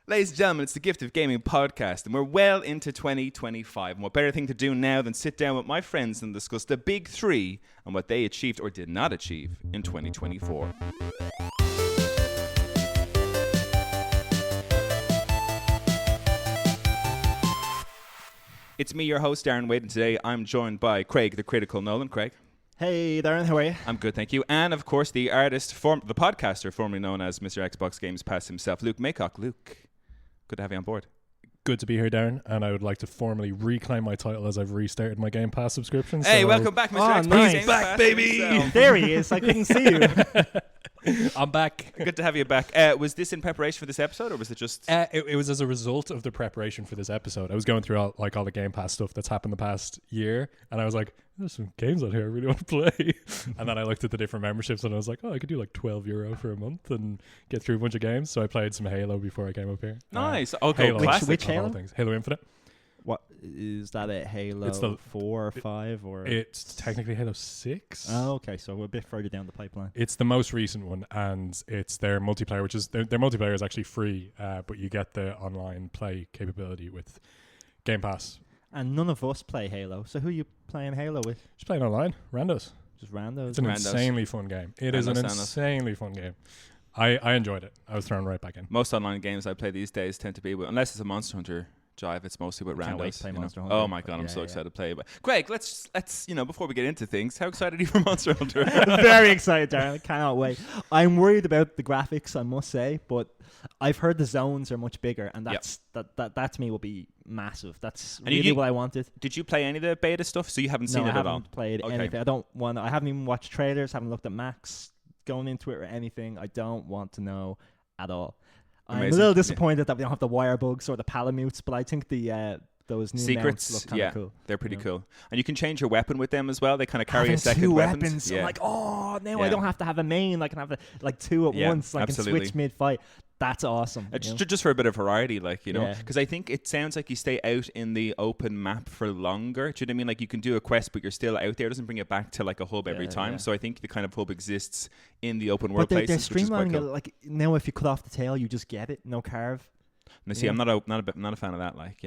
Ladies and gentlemen, it's the Gift of Gaming podcast, and we're well into 2025. And what better thing to do now than sit down with my friends and discuss the big three and what they achieved or did not achieve in 2024. It's me, your host, Darren Wade, and today I'm joined by Craig, the Critical Nolan. Craig. Hey, Darren, how are you? I'm good, thank you. And, of course, the artist, the podcaster, formerly known as Mr. Xbox Games Pass himself, Luke Maycock. Luke, good to have you on board. Good to be here, Darren, and I would like to formally reclaim my title as I've restarted my Game Pass subscription. Hey, welcome back, Mr. Xbox nice. Games Back, Pass baby! himself. There he is. I couldn't see you. I'm back. Good to have you back. Was this in preparation for this episode, or was it just... It was as a result of the preparation for this episode. I was going through all the Game Pass stuff that's happened the past year, and I was like, there's some games on here I really want to play. And then I looked at the different memberships, and I was like, I could do like €12 for a month and get through a bunch of games. So I played some Halo before I came up here. Nice. Okay, Halo. classic. Which Halo? Halo Infinite. What is that? A Halo It's the 4 or 5 or? It's technically Halo 6. Oh, okay. So we're a bit further down the pipeline. It's the most recent one, and it's their multiplayer, which is their multiplayer is actually free, but you get the online play capability with Game Pass. And none of us play Halo. So who are you playing Halo with? Just playing online, randos. Just randos. It's an Randos. insanely fun game. It is an Randos. insanely fun game. I enjoyed it. I was thrown right back in. Most online games I play these days tend to be, unless it's a Monster Hunter jive, it's mostly with Can't randos. wait to play you know. Monster Hunter. Oh my god, I'm so Yeah, excited to play. But Greg, let's before we get into things, how excited are you for Monster Hunter? Very excited, Darren. I cannot wait. I'm worried about the graphics, I must say, but I've heard the zones are much bigger, and that to me will be massive. That's And really what I wanted. Did you play any of the beta stuff? So you haven't seen No, it I at all? haven't played Okay. anything. I haven't even watched trailers, haven't looked at Max going into it or anything. I don't want to know at all. I'm Amazing. a little disappointed that we don't have the wire bugs or the palamutes, but I think those new Secrets, mounts look kind of cool. They're pretty Yeah. cool. And you can change your weapon with them as well. They kind of carry Having a second two weapons. weapons. Yeah. I'm like, now Yeah. I don't have to have a main. I can have two at Yeah, once. I absolutely. can switch mid-fight. That's awesome. Just for a bit of variety, Yeah. because I think it sounds like you stay out in the open map for longer. Do you know what I mean? Like you can do a quest, but you're still out there. It doesn't bring it back to like a hub every time. Yeah. So I think the kind of hub exists in the open world But they're places, which is quite streamlining cool. it. Like now, if you cut off the tail, you just get it. No carve. And see, Yeah. I'm not a fan of that. Like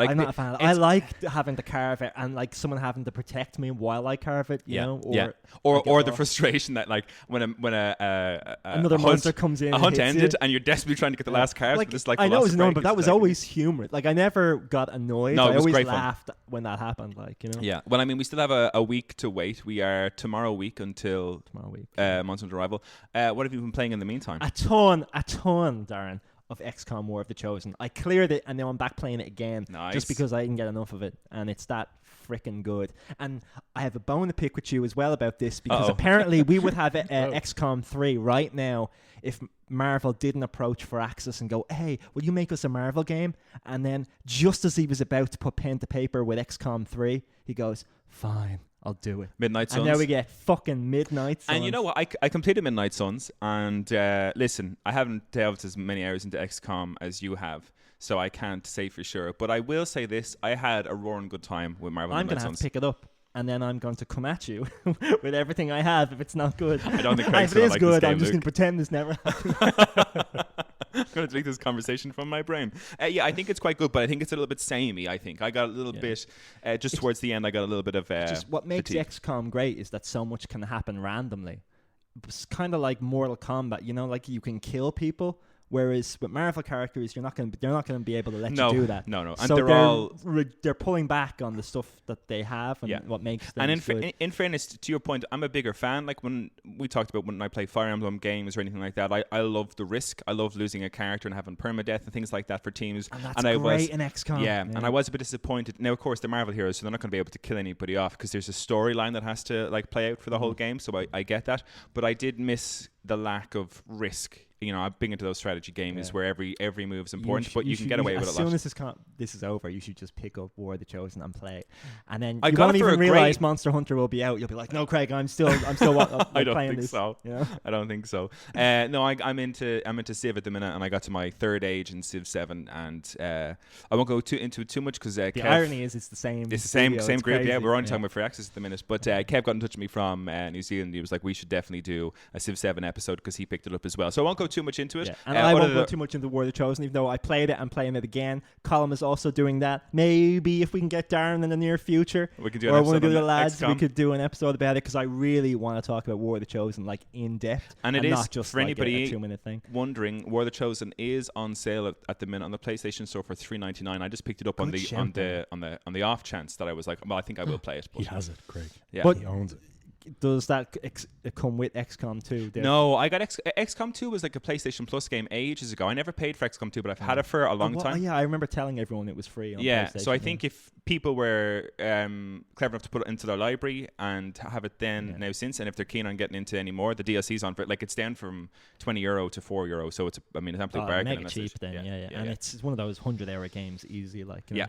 I'm not a fan. I like having to carve it and like someone having to protect me while I carve it. You know, or the frustration that like when another monster comes in, a and hunt hits ended, you. and you're desperately trying to get the last cards. Like, but it's like I know it's annoying, but Velociraptor, that was it's like- always humorous. Like I never got annoyed. No, it I was always great fun. laughed when that happened. Like Yeah. Well, I mean, we still have a week to wait. We are tomorrow week until tomorrow week. Monster Hunter Arrival. What have you been playing in the meantime? A ton, Darren, of XCOM War of the Chosen. I cleared it and now I'm back playing it again. Nice. Just because I didn't get enough of it, and it's that freaking good. And I have a bone to pick with you as well about this, because apparently we would have XCOM 3 right now if Marvel didn't approach Firaxis and go, hey, will you make us a Marvel game? And then just as he was about to put pen to paper with XCOM 3, he goes, fine, I'll do it. Midnight Suns. And now we get fucking Midnight Suns. And you know what? I completed Midnight Suns, and listen, I haven't delved as many hours into XCOM as you have, so I can't say for sure. But I will say this: I had a roaring good time with Marvel I'm Midnight going to have Suns. to pick it up, and then I'm going to come at you with everything I have if it's not good. I don't think if Craig's it gonna is like good, this game, I'm just Luke. going to pretend this never happened. I'm going to take this conversation from my brain. Yeah, I think it's quite good, but I think it's a little bit samey. I think I got a little bit just towards the end. I got a little bit of Just what makes fatigue. XCOM great is that so much can happen randomly. It's kind of like Mortal Kombat, you know, like you can kill people. Whereas with Marvel characters, they're not going to be able to let you do that. No. And so they're pulling back on the stuff that they have and what makes them good. In fairness, to your point, I'm a bigger fan. Like when we talked about when I play Fire Emblem games or anything like that, I love the risk. I love losing a character and having permadeath and things like that for teams. And that's great in XCOM. Yeah, and I was a bit disappointed. Now, of course, they're Marvel heroes, so they're not going to be able to kill anybody off because there's a storyline that has to like play out for the whole game. So I get that, but I did miss the lack of risk. You know, I'm big into those strategy games where every move is important, but you can get away with it a lot. As soon as this is over, you should just pick up War of the Chosen and play. And then I you got won't it for even a realize great- Monster Hunter will be out. You'll be like, no, Craig, I'm still I don't playing think this. so. You know? I don't think so. No, I'm into Civ at the minute, and I got to my third age in Civ 7, and I won't go into it too much because the irony is it's the same. It's the same studio. same It's group. crazy. Yeah, we're only talking about Firaxis at the minute. But Kev got in touch with me from New Zealand. He was like, we should definitely do a Civ 7 episode because he picked it up as well. So I won't go too much into it. Yeah. And I won't go too much into War of the Chosen, even though I played it and playing it again. Colin is also doing that. Maybe if we can get Darren in the near future, we can do an episode one of the other on lads, XCOM. we could do an episode about it because I really want to talk about War of the Chosen like in depth, and it is not just for like anybody a 2-minute thing. wondering. War of the Chosen is on sale at the minute on the PlayStation Store for $3.99. I just picked it up on the off chance that I was like, well, I think I will play it. He has it, Craig. Yeah, but he owns it. Does that come with XCOM 2? No, I got XCOM 2 was like a PlayStation Plus game ages ago. I never paid for XCOM 2, but I've had it for a long time. Yeah, I remember telling everyone it was free on PlayStation. So I think if people were clever enough to put it into their library and have it then now since, and if they're keen on getting into any more, the DLC's on for it. Like it's down from €20 to €4, so it's an absolute bargain. Mega cheap then, and it's one of those 100-hour games, easy like. You know?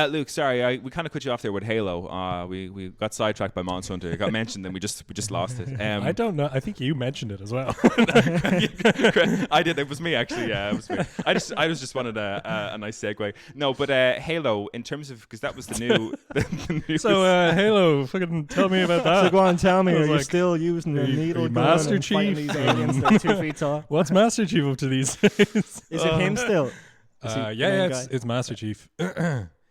Luke, sorry, we kind of cut you off there with Halo. We got sidetracked by Monster Hunter. It got mentioned, and we just lost it. I don't know. I think you mentioned it as well. I did. It was me actually. Yeah, it was me. I just wanted a nice segue. No, but Halo in terms of because that was the new. So Halo, fucking tell me about that. So go on, tell me. Are you like, still using the needle gun Master and fighting Chief? these aliens that are 2 feet tall? What's Master Chief up to these days? Is it him still? It's Master Chief.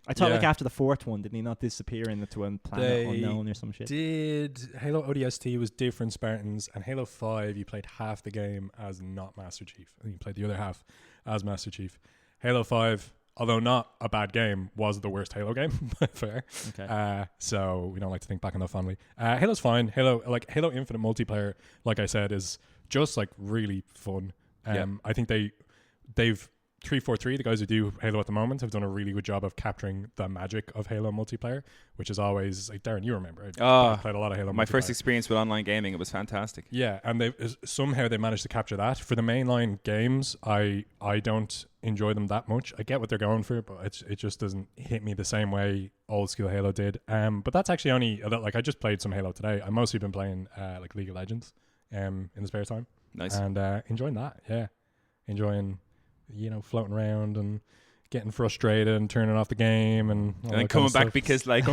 I thought like after the 4th one, didn't he not disappear into a planet unknown or some shit? Did Halo ODST was different Spartans, and Halo 5 you played half the game as not Master Chief, and you played the other half as Master Chief. Halo 5, although not a bad game, was the worst Halo game by far. Okay. So we don't like to think back on that fondly. Halo's fine. Halo Infinite multiplayer, like I said, is just like really fun. I think they've 343, the guys who do Halo at the moment, have done a really good job of capturing the magic of Halo multiplayer, which is always like Darren, you remember? I played a lot of Halo. My first experience with online gaming, it was fantastic. Yeah, and they managed to capture that. For the mainline games, I don't enjoy them that much. I get what they're going for, but it just doesn't hit me the same way old school Halo did. But that's actually only like I just played some Halo today. I've mostly been playing like League of Legends in the spare time. Nice. And enjoying that. Yeah, enjoying. Floating around and getting frustrated and turning off the game and then coming back because like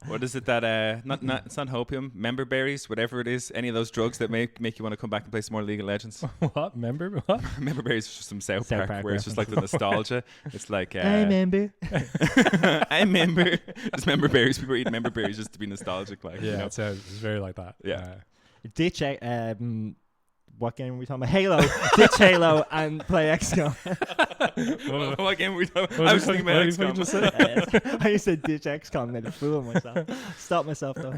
what is it that not it's not hopium, member berries, whatever it is, any of those drugs that make you want to come back and play some more League of Legends. What member berries is just some South Park where it's just like the nostalgia. It's like I remember I remember just member berries. People are eating member berries just to be nostalgic, like it's very like that. Ditch what game were we talking about? Halo. Ditch Halo and play XCOM. What game were we talking about? I was thinking about XCOM. I said ditch XCOM and made a fool of myself. Stop myself though.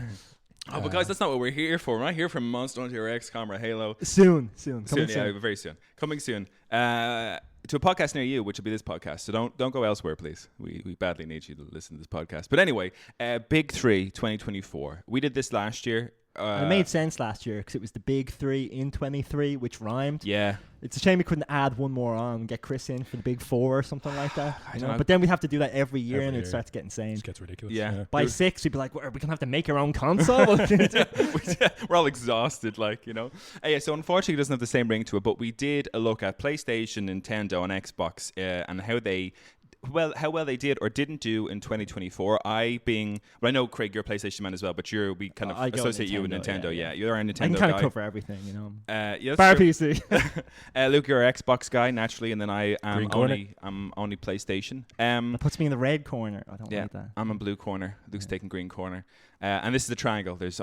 Oh, but guys, that's not what we're here for. We're not here for Monster Hunter or XCOM or Halo. Soon. Coming soon. Very soon. Coming soon. To a podcast near you, which will be this podcast. So don't go elsewhere, please. We badly need you to listen to this podcast. But anyway, Big 3 2024. We did this last year. It made sense last year because it was the big 3 in 23, which rhymed. Yeah. It's a shame we couldn't add one more on and get Chris in for the big 4 or something like that. I don't know. But then we'd have to do that every year and it starts getting insane. It gets ridiculous. Yeah. By 6, we'd be like, are we going to have to make our own console? We're all exhausted, so unfortunately it doesn't have the same ring to it, but we did a look at PlayStation, Nintendo, and Xbox and how well they did or didn't do in 2024. I know, Craig, you're a PlayStation man as well, but we kind of associate you with Nintendo. Yeah, you're a Nintendo guy. I can kind of cover everything, Bar PC. Luke, you're an Xbox guy naturally, and then I'm only PlayStation. That puts me in the red corner. I don't like that. I'm in blue corner. Luke's taking green corner. And this is a triangle. There's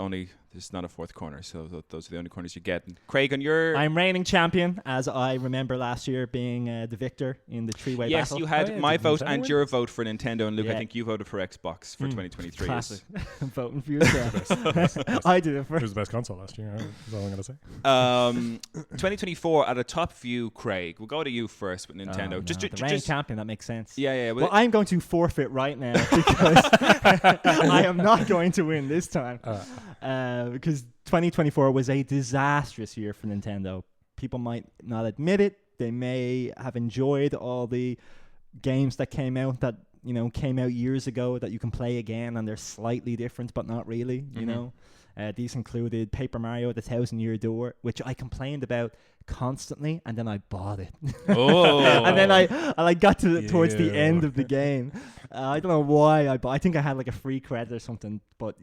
not a fourth corner, so those are the only corners you get. And Craig, on your... I'm reigning champion, as I remember last year being the victor in the 3-way battle. Yes, you had my vote and your vote for Nintendo, and Luke, I think you voted for Xbox for 2023. Classic. I'm voting for yourself. I did it first. It was the best console last year, that's all I'm going to say. 2024, at a top view, Craig, we'll go to you first with Nintendo. The reigning champion, that makes sense. Yeah. Well, I'm going to forfeit right now because I am not going to win this time. Because 2024 was a disastrous year for Nintendo. People might not admit it. They may have enjoyed all the games that came out years ago that you can play again, and they're slightly different, but not really, you know. These included Paper Mario: The 1,000-Year Door, which I complained about constantly, and then I bought it. And then I got towards the end of the game. I don't know why I think I had like a free credit or something, but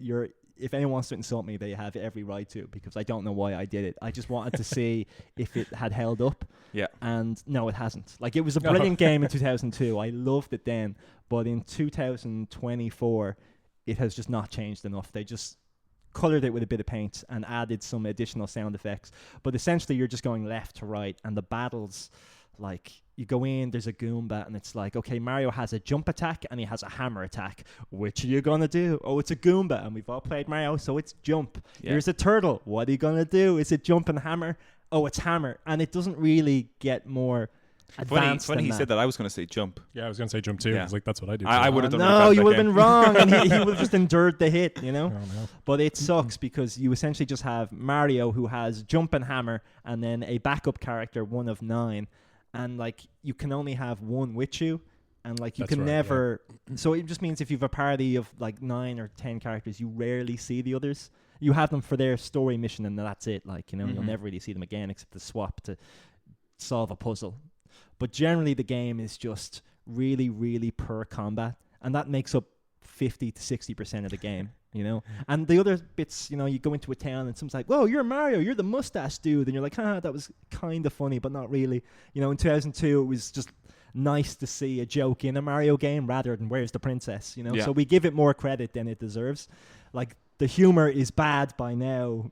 if anyone wants to insult me, they have every right to, because I don't know why I did it. I just wanted to see if it had held up. Yeah. And no, it hasn't. Like, it was a brilliant game in 2002. I loved it then. But in 2024, it has just not changed enough. They just colored it with a bit of paint and added some additional sound effects. But essentially, you're just going left to right. And the battles, like, you go in, there's a Goomba, and it's like, okay, Mario has a jump attack and he has a hammer attack. Which are you going to do? Oh, it's a Goomba, and we've all played Mario, so it's jump. Yeah. Here's a turtle. What are you going to do? Is it jump and hammer? Oh, it's hammer. And it doesn't really get more advanced. Funny he that. said that. I was going to say jump. Yeah, I was going to say jump too. Yeah. I was like, that's what I do. I would have done No, you would have been wrong, and he would have just endured the hit, you know? Oh, no. But it sucks because you essentially just have Mario, who has jump and hammer, and then a backup character, one of 9. And, like, you can only have one with you. And, like, you can never... Yeah. So it just means if you have a party of, like, 9 or 10 characters, you rarely see the others. You have them for their story mission, and that's it. Like, you know, you'll never really see them again except to swap to solve a puzzle. But generally, the game is just really, really poor combat. And that makes up 50 to 60% of the game. You know, and the other bits, you know, you go into a town and someone's like, "Whoa, you're Mario, you're the mustache dude," and you're like, that was kind of funny, but not really. You know, in 2002, it was just nice to see a joke in a Mario game rather than "Where's the princess?" You know, so we give it more credit than it deserves. Like, the humor is bad by now.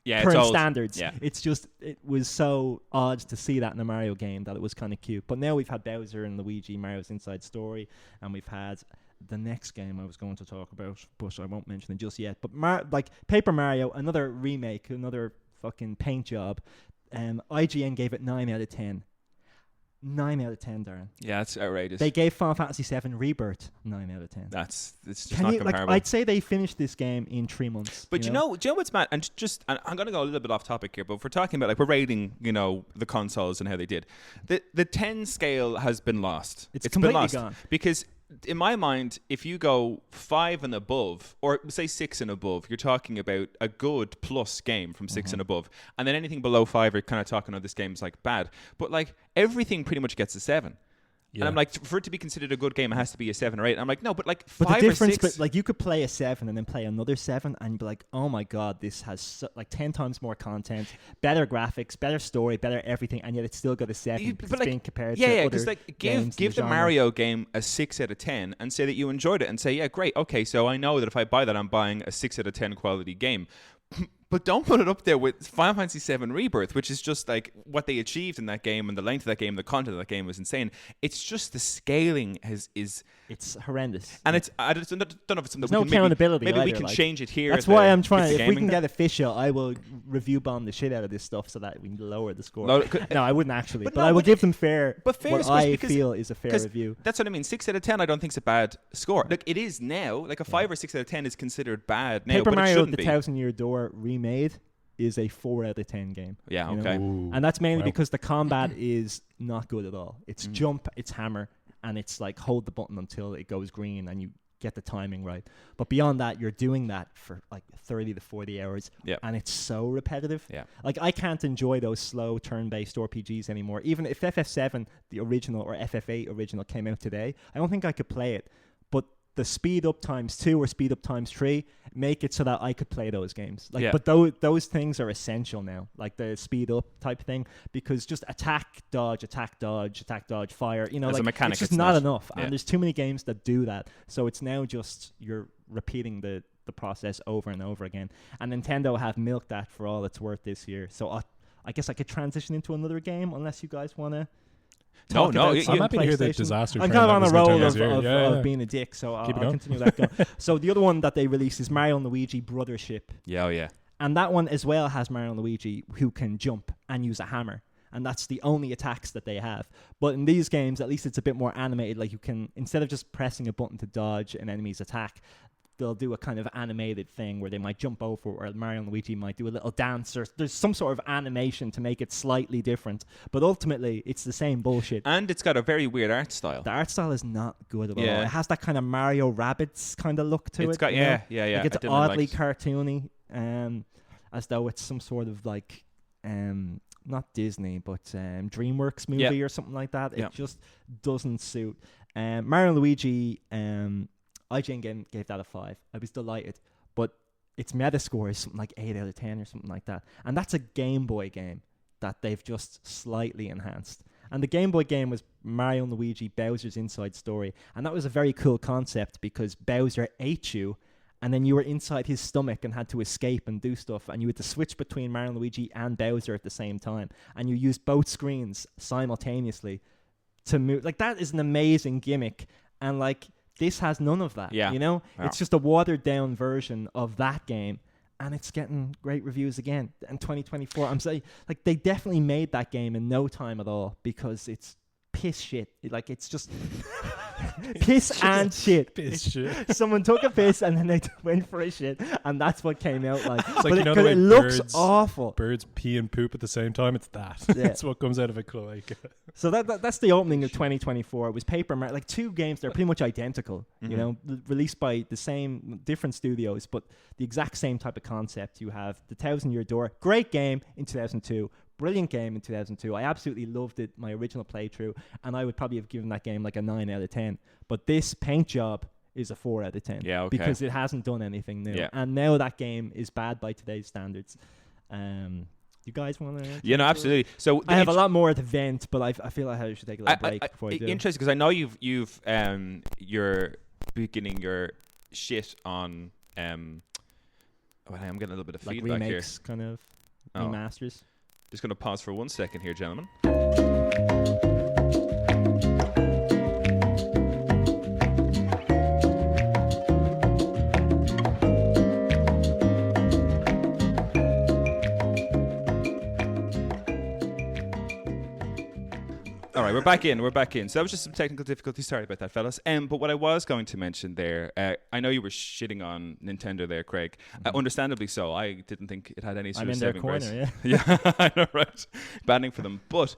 Yeah, current standards. Yeah. It's just, it was so odd to see that in a Mario game that it was kind of cute. But now we've had Bowser and Luigi, Mario's Inside Story, and we've had the next game I was going to talk about, but I won't mention it just yet. But like Paper Mario, another remake, another fucking paint job. IGN gave it 9 out of 10. 9 out of 10, Darren. Yeah, that's outrageous. They gave Final Fantasy VII Rebirth 9 out of 10. It's just not comparable. Like, I'd say they finished this game in 3 months. But you know what's mad? And I'm going to go a little bit off topic here, but if we're talking about, like, we're rating, you know, the consoles and how they did. The 10 scale has been lost. It's completely been lost gone. because, in my mind, if you go 5 and above, or say 6 and above, you're talking about a good plus game from 6 and above. And then anything below 5, you're kind of talking, this game's like bad. But, like, everything pretty much gets a 7. Yeah. And I'm like, for it to be considered a good game, it has to be a 7 or 8. I'm like, no, but like 5 the difference, or 6. But like, you could play a 7 and then play another 7 and be like, oh my god, this has like 10 times more content, better graphics, better story, better everything, and yet it's still got a 7 because it's being compared to other because like give the Mario game a 6 out of 10 and say that you enjoyed it and say, yeah, great, okay, so I know that if I buy that, I'm buying a 6 out of 10 quality game. But don't put it up there with Final Fantasy VII Rebirth, which is just like what they achieved in that game, and the length of that game, the content of that game was insane. It's just the scaling is it's horrendous. And it's I don't know if it's something. There's no accountability. Maybe either, we can like, change it here. That's why I'm trying. If we can get official, I will review bomb the shit out of this stuff so that we can lower the score. No, I wouldn't actually, but I will give them fair. But fair, what I feel is a fair review. That's what I mean. 6 out of 10, I don't think is a bad score. Like, it is now. Like, a 5 or 6 out of 10 is considered bad now. Paper but Mario: it shouldn't The be. 1,000-Year Door remade is a 4 out of 10 game. Yeah, okay. And that's mainly because the combat is not good at all. It's jump, it's hammer, and it's like hold the button until it goes green and you get the timing right. But beyond that, you're doing that for like 30 to 40 hours, and it's so repetitive. Yeah. Like, I can't enjoy those slow turn-based RPGs anymore. Even if FF7, the original, or FF8 original came out today, I don't think I could play it. But the speed up times 2 or speed up times 3 make it so that I could play those games. Like, but those things are essential now, like the speed up type thing, because just attack, dodge, fire. You know, as like, a mechanic, it's just not enough. And there's too many games that do that. So it's now just you're repeating the process over and over again. And Nintendo have milked that for all it's worth this year. So I guess I could transition into another game unless you guys want to. No, I'm happy to hear the disaster. I'm kind of on a roll of being a dick, so I'll continue that going. So the other one that they released is Mario and Luigi Brothership. Yeah, oh yeah. And that one as well has Mario and Luigi who can jump and use a hammer. And that's the only attacks that they have. But in these games, at least it's a bit more animated. Like, you can, instead of just pressing a button to dodge an enemy's attack, they'll do a kind of animated thing where they might jump over, or Mario and Luigi might do a little dance, or there's some sort of animation to make it slightly different. But ultimately, it's the same bullshit. And it's got a very weird art style. The art style is not good at all. It has that kind of Mario Rabbids kind of look to it. It's got, yeah. Like, it's oddly cartoony, as though it's some sort of like, not Disney, but DreamWorks movie or something like that. It just doesn't suit. Mario and Luigi, IGN gave that a 5. I was delighted, but its Metascore is something like 8 out of 10 or something like that. And that's a Game Boy game that they've just slightly enhanced. And the Game Boy game was Mario and Luigi Bowser's Inside Story. And that was a very cool concept because Bowser ate you, and then you were inside his stomach and had to escape and do stuff. And you had to switch between Mario and Luigi and Bowser at the same time. And you used both screens simultaneously to move. Like, that is an amazing gimmick. And, like, this has none of that. Yeah. You know? Yeah. It's just a watered-down version of that game. And it's getting great reviews again in 2024. I'm saying, like, they definitely made that game in no time at all because it's piss shit. Like, it's just piss and shit. Piss shit. Someone took a piss and then they went for a shit, and that's what came out like. It's like, but you know the way it looks birds- awful. Birds pee and poop at the same time. It's that. Yeah. That's what comes out of a cloaca. So that's the opening of 2024. It was Paper Mario, like 2 games. They're pretty much identical, you know, released by the same different studios, but the exact same type of concept. You have the 1,000-Year Door, great game in 2002, brilliant game in 2002. I absolutely loved it, my original playthrough, and I would probably have given that game like a 9 out of 10. But this paint job is a 4 out of 10. Yeah, okay. Because it hasn't done anything new, Yeah. and now that game is bad by today's standards. You guys want to? Yeah, no, absolutely. So I have a lot more to vent, but I feel like I should take a little break before I do. Interesting, because I know you're beginning your shit on I'm getting a little bit of Like feedback remakes, kind of Oh. remasters. Just going to pause for 1 second here, gentlemen. All right, we're back in. So that was just some technical difficulties. Sorry about that, fellas. But what I was going to mention there, I know you were shitting on Nintendo there, Craig. Understandably so. I didn't think it had any sort I'm of in their saving corner, grace. yeah. Yeah, I know, right? Banning for them. But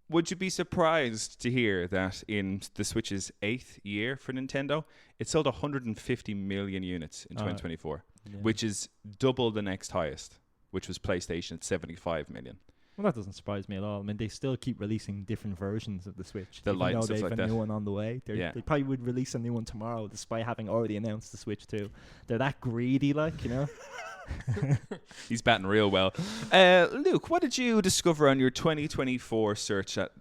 would you be surprised to hear that in the Switch's 8th year for Nintendo, it sold 150 million units in 2024, which is double the next highest, which was PlayStation at 75 million. Well, that doesn't surprise me at all. I mean, they still keep releasing different versions of the Switch. The even Lite and though stuff they've like a that. new one on the way. Yeah. They probably would release a new one tomorrow, despite having already announced the Switch 2. They're that greedy, like, you know? He's batting real well. Luke, what did you discover on your 2024 search at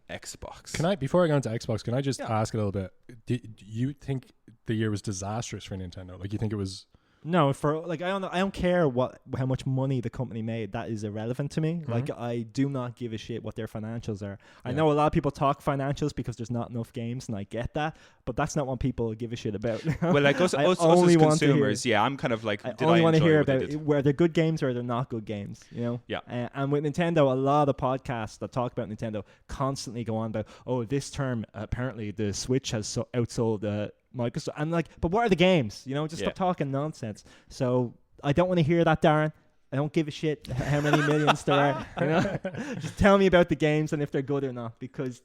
Xbox? Before I go into Xbox, can I just ask a little bit? Do you think the year was disastrous for Nintendo? Like, you think it was... No, for like I don't care how much money the company made. That is irrelevant to me. Like, I do not give a shit what their financials are. I know a lot of people talk financials because there's not enough games, and I get that, but that's not what people give a shit about. Well, like us as consumers, I'm kind of like, I only want to hear about where they're good games or they're not good games, you know? Yeah. And with Nintendo, a lot of podcasts that talk about Nintendo constantly go on about, this term, apparently the Switch has outsold Microsoft. I'm like, but what are the games? You know, just stop talking nonsense. So I don't want to hear that, Darren. I don't give a shit how many millions there are. You know? Just tell me about the games and if they're good or not, because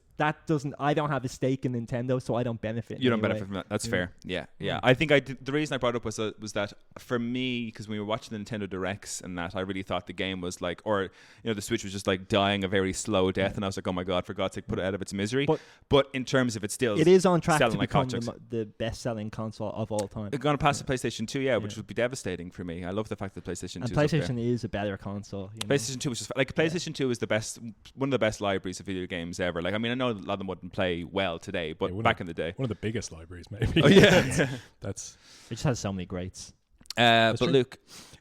I don't have a stake in Nintendo, so I don't benefit. You don't benefit from that. That's fair. Yeah. I think the reason I brought it up was that for me, because when we were watching the Nintendo Directs and that, I really thought the game was like, or the Switch was just like dying a very slow death, and I was like, oh my god, for God's sake, put it out of its misery. But in terms of it is on track to become the best-selling console of all time. It's going to pass the PlayStation 2, which would be devastating for me. I love the fact that PlayStation 2 PlayStation is a better console. PlayStation 2 was just like PlayStation 2 is the best, one of the best libraries of video games ever. Like, I mean, I know a lot of them wouldn't play well today, but back in the day, one of the biggest libraries, maybe. Oh yeah, it just has so many greats. But true. Luke,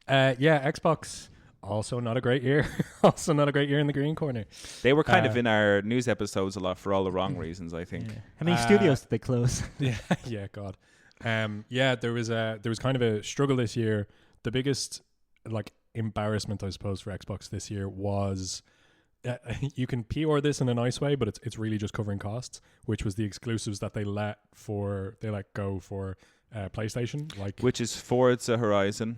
Xbox. Also not a great year. Also not a great year in the green corner. They were kind of in our news episodes a lot for all the wrong reasons, I think. Yeah. How many studios did they close? Yeah, God. There was kind of a struggle this year. The biggest embarrassment, I suppose, for Xbox this year was you can PR this in a nice way, but it's really just covering costs, which was the exclusives that they let go for PlayStation, which is Forza Horizon,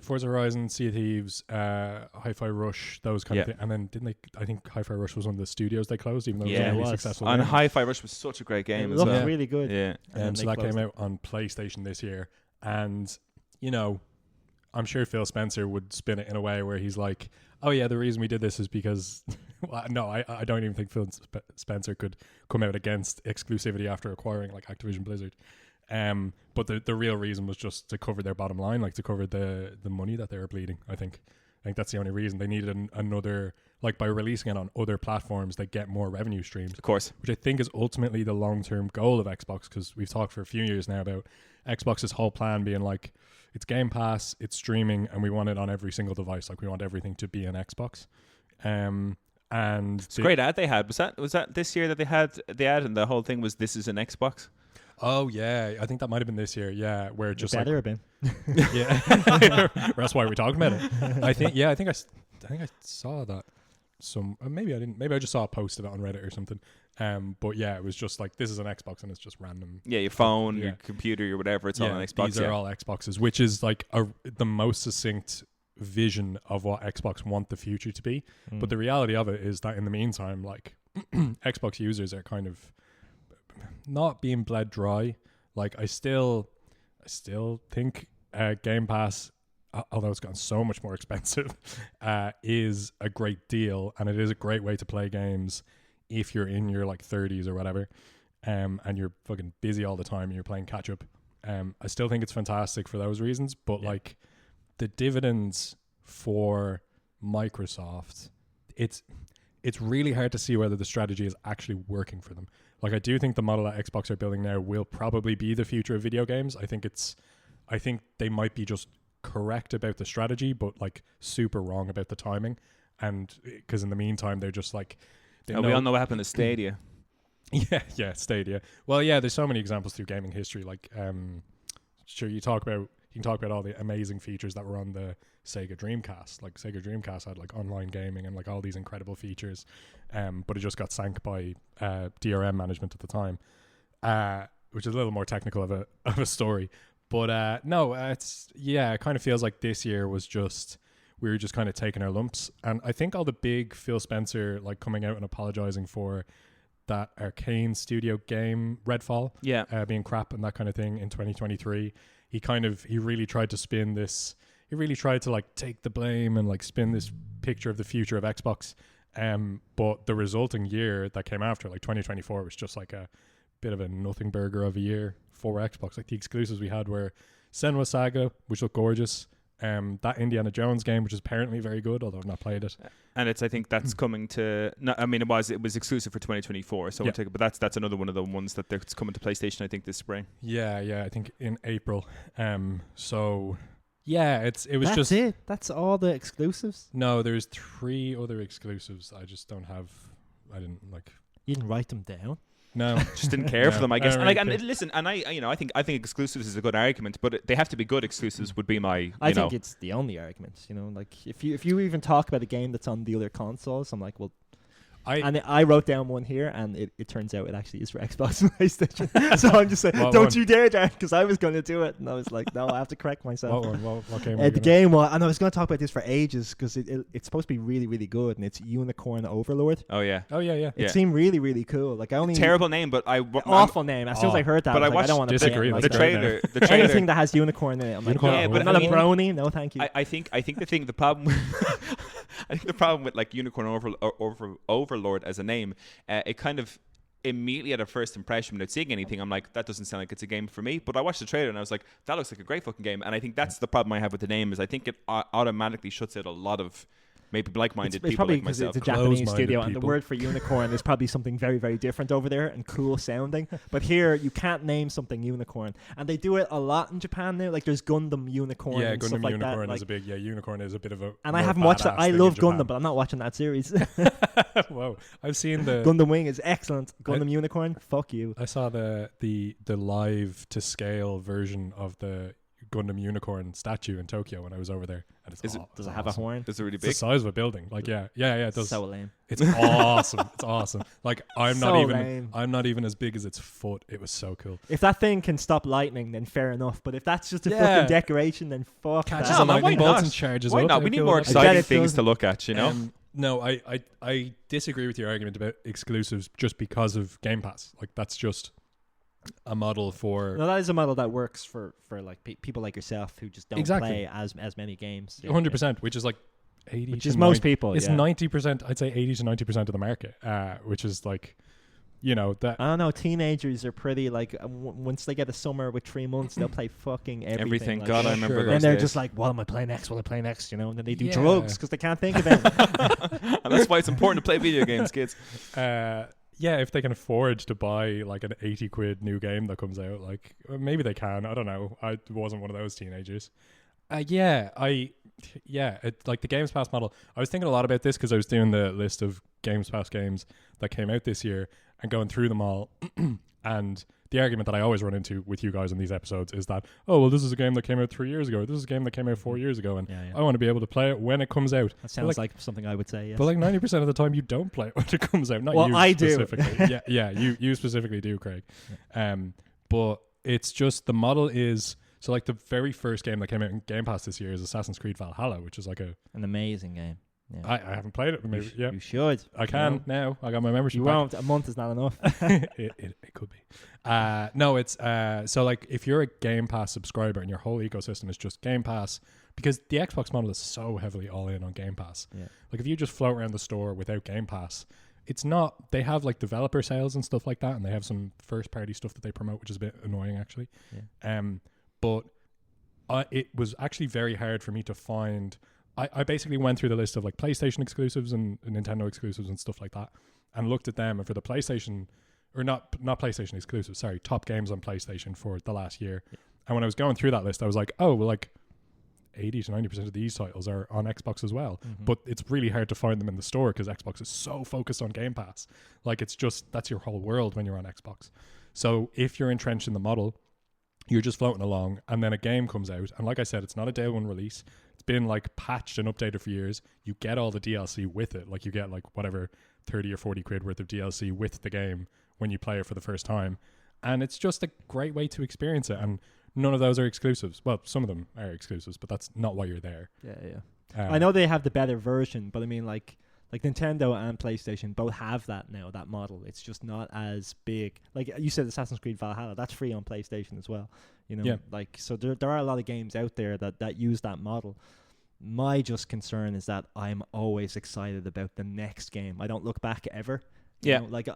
Sea of Thieves, Hi-Fi Rush, those kind of things. And then didn't they? I think Hi-Fi Rush was one of the studios they closed, even though it was a really successful. And game. Hi-Fi Rush was such a great game. It looked really good. Yeah, so that came out on PlayStation this year, and I'm sure Phil Spencer would spin it in a way where he's like, oh yeah, the reason we did this is because no, I don't even think Phil Spencer could come out against exclusivity after acquiring Activision Blizzard. But the real reason was just to cover their bottom line, like to cover the money that they were bleeding. I think that's the only reason. They needed another, like by releasing it on other platforms, they get more revenue streams. Of course. Which I think is ultimately the long-term goal of Xbox, because we've talked for a few years now about Xbox's whole plan being like, it's Game Pass, it's streaming, and we want it on every single device. Like we want everything to be an Xbox. And it's a great ad they had. Was that this year that they had the ad, and the whole thing was this is an Xbox? Oh yeah, I think that might have been this year. Yeah, where it just better like, have been. Yeah, that's why we're talking about it. I think I saw that. Maybe I didn't. Maybe I just saw a post of it on Reddit or something. But yeah, it was just like, this is an Xbox, and it's just random. Yeah, your phone, your computer, your whatever. It's all an Xbox. These are all Xboxes, which is like the most succinct vision of what Xbox want the future to be. But the reality of it is that in the meantime, like Xbox users are kind of not being bled dry. Like I still think Game Pass, although it's gotten so much more expensive, is a great deal, and it is a great way to play games if you're in your like 30s or whatever, and you're fucking busy all the time and you're playing catch up. I still think it's fantastic for those reasons, but like the dividends for Microsoft, it's really hard to see whether the strategy is actually working for them. Like I do think the model that Xbox are building now will probably be the future of video games. I think they might be just correct about the strategy, but like super wrong about the timing. And because in the meantime, they're just like, we all know what happened to Stadia. Yeah, Stadia. Well, yeah, there's so many examples through gaming history. Like, sure, you can talk about all the amazing features that were on the Sega Dreamcast. Like Sega Dreamcast had like online gaming and like all these incredible features, but it just got sank by DRM management at the time, which is a little more technical of a story. But no, it kind of feels like this year was just, we were just kind of taking our lumps. And I think all the big Phil Spencer like coming out and apologizing for that Arcane studio game Redfall being crap and that kind of thing in 2023, he really tried to spin this, he really tried to like take the blame and like spin this picture of the future of Xbox. But the resulting year that came after, like 2024, was just like a bit of a nothing burger of a year for Xbox. Like the exclusives we had were Senua Saga, which looked gorgeous, that Indiana Jones game, which is apparently very good, although I've not played it. And I think that's coming to. No, I mean, it was exclusive for 2024. So but that's another one of the ones that's coming to PlayStation, I think, this spring. Yeah, I think in April. So yeah, it was that's just it. That's all the exclusives. No, there's 3 other exclusives. I just don't have. I didn't like. You didn't write them down. No, just didn't care for them, I guess. Listen, I think exclusives is a good argument, but they have to be good exclusives. Would be my. I think it's the only argument. You know, like if you even talk about a game that's on the other consoles, I'm like, well. I wrote down one here, and it turns out it actually is for Xbox and PlayStation. So I'm just saying, don't you dare, Darren, because I was going to do it, and I was like, no, I have to correct myself. What game? The game, and I was going to talk about this for ages because it's supposed to be really, really good, and it's Unicorn Overlord. Oh yeah. It seemed really, really cool. Like terrible name, but awful name. As soon as I heard that, I don't want to disagree. Play it. The trailer. Anything that has unicorn in it, I'm like, but not a brony. No, thank you. I think the problem. I think the problem with like Unicorn Overlord as a name, it kind of immediately at a first impression without seeing anything, I'm like, that doesn't sound like it's a game for me. But I watched the trailer and I was like, that looks like a great fucking game. And I think that's the problem I have with the name, is I think it automatically shuts out a lot of maybe like-minded people probably like myself. It's a Japanese studio, and the word for unicorn is probably something very, very different over there and cool sounding. But here, you can't name something unicorn, and they do it a lot in Japan now. Like there's Gundam Unicorn. Yeah, and Gundam stuff like Unicorn that. is a big. Yeah, Unicorn is a bit of a. And I haven't watched that. I love Gundam, but I'm not watching that series. Whoa, I've seen the Gundam Wing is excellent. Gundam Unicorn, fuck you. I saw the live to scale version of the Gundam Unicorn statue in Tokyo when I was over there. And does it have a horn? Is it really big? It's the size of a building. Like yeah, it does. So lame. It's awesome. It's awesome. Like I'm So lame. not even as big as its foot. It was so cool. If that thing can stop lightning, then fair enough. But if that's just a fucking decoration, then fuck Catches that. a lightning bolt and charges Why up. not? We need more exciting things to look at, you know? No, I disagree with your argument about exclusives just because of Game Pass. Like that's just a model for. No, that is a model that works for like people like yourself who just don't play as many games. 100%, which is like 80. Which is most people. It's 90%. I'd say 80 to 90% of the market, which is like You know that. I don't know. Teenagers are pretty like once they get a summer with 3 months, they'll play fucking everything. Like, God, I remember those and they're days. just like, what am I playing next? What am I playing next? You know, and then they do drugs because they can't think of it. And that's why it's important to play video games, kids. Yeah, if they can afford to buy like an 80 quid new game that comes out, like maybe they can. I don't know. I wasn't one of those teenagers. Like the Games Pass model. I was thinking a lot about this because I was doing the list of Games Pass games that came out this year and going through them all. And the argument that I always run into with you guys in these episodes is that, oh, well, this is a game that came out 3 years ago. This is a game that came out 4 years ago. And I want to be able to play it when it comes out. That sounds like something I would say, yes. But like 90% of the time you don't play it when it comes out. Not well, you I specifically. do. you specifically do, Craig. But it's just the model is... So like the very first game that came out in Game Pass this year is Assassin's Creed Valhalla, which is like an amazing game. Yeah. I haven't played it. Maybe you should. I can now. I got my membership. You won't. A month is not enough. it could be. No, it's so like if you're a Game Pass subscriber and your whole ecosystem is just Game Pass, because the Xbox model is so heavily all in on Game Pass. Yeah. Like if you just float around the store without Game Pass, it's not. They have like developer sales and stuff like that, and they have some first party stuff that they promote, which is a bit annoying actually. Yeah. But it was actually very hard for me to find. I basically went through the list of like PlayStation exclusives and Nintendo exclusives and stuff like that, and looked at them. And for the PlayStation, or not PlayStation exclusives, sorry, top games on PlayStation for the last year. Yeah. And when I was going through that list, I was like, oh, well, like 80 to 90% of these titles are on Xbox as well. Mm-hmm. But it's really hard to find them in the store because Xbox is so focused on Game Pass. Like it's just that's your whole world when you're on Xbox. So if you're entrenched in the model, you're just floating along, and then a game comes out, and like I said, it's not a day one release. It's been like patched and updated for years. You get all the DLC with it, like you get like whatever 30 or 40 quid worth of DLC with the game when you play it for the first time, and it's just a great way to experience it. And none of those are exclusives. Well, some of them are exclusives, but that's not why you're there. Yeah. I know they have the better version, but I mean like Nintendo and PlayStation both have that now, that model. It's just not as big. Like you said, Assassin's Creed Valhalla, that's free on PlayStation as well. You know, like so there are a lot of games out there that use that model. My just concern is that I'm always excited about the next game. I don't look back ever. You know, like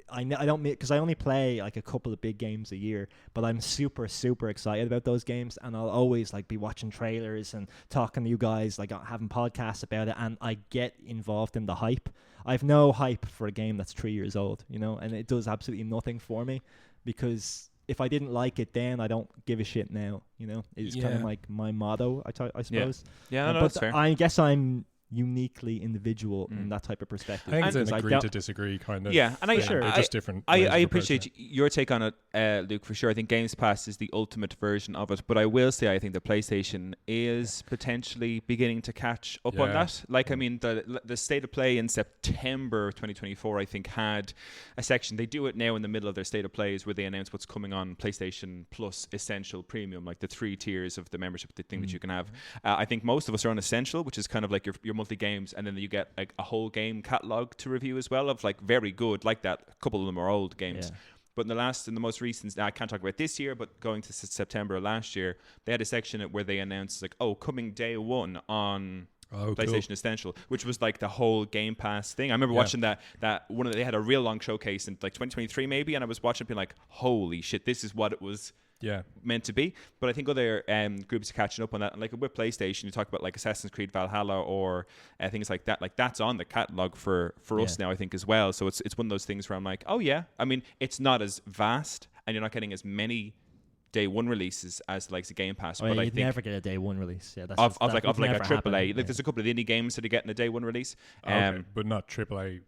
I don't, because I only play like a couple of big games a year, but I'm super excited about those games, and I'll always like be watching trailers and talking to you guys, like having podcasts about it, and I get involved in the hype. I've no hype for a game that's 3 years old, you know, and it does absolutely nothing for me, because if I didn't like it then, I don't give a shit now, you know. It's kind of like my motto, I suppose. Yeah, no, but that's fair. I guess I'm uniquely individual in that type of perspective. I think it's an agree to disagree kind of. Yeah, and they're just different. I appreciate your take on it, Luke, for sure. I think Games Pass is the ultimate version of it, but I will say I think the PlayStation is potentially beginning to catch up on that. Like, I mean, the State of Play in September 2024, I think, had a section. They do it now in the middle of their State of Plays where they announce what's coming on PlayStation Plus, Essential, Premium, like the 3 tiers of the membership, the thing that you can have. I think most of us are on Essential, which is kind of like your monthly games, and then you get like a whole game catalog to review as well of like very good, like that. A couple of them are old games. Yeah. But in the most recent, I can't talk about this year, but going to September last year, they had a section where they announced like, coming day one on PlayStation Essential, which was like the whole Game Pass thing. I remember watching that one they had a real long showcase in like 2023 maybe, and I was watching it being like, holy shit, this is what it was meant to be. But I think other groups are catching up on that. And like with PlayStation, you talk about like Assassin's Creed Valhalla or things like that. Like that's on the catalog for us now, I think, as well. So it's one of those things where I'm like, oh yeah. I mean, it's not as vast, and you're not getting as many day one releases as like the Game Pass. But I think never get a day one release. Yeah, that's of like a AAA. Like there's a couple of indie games that are getting a day one release. But not AAA.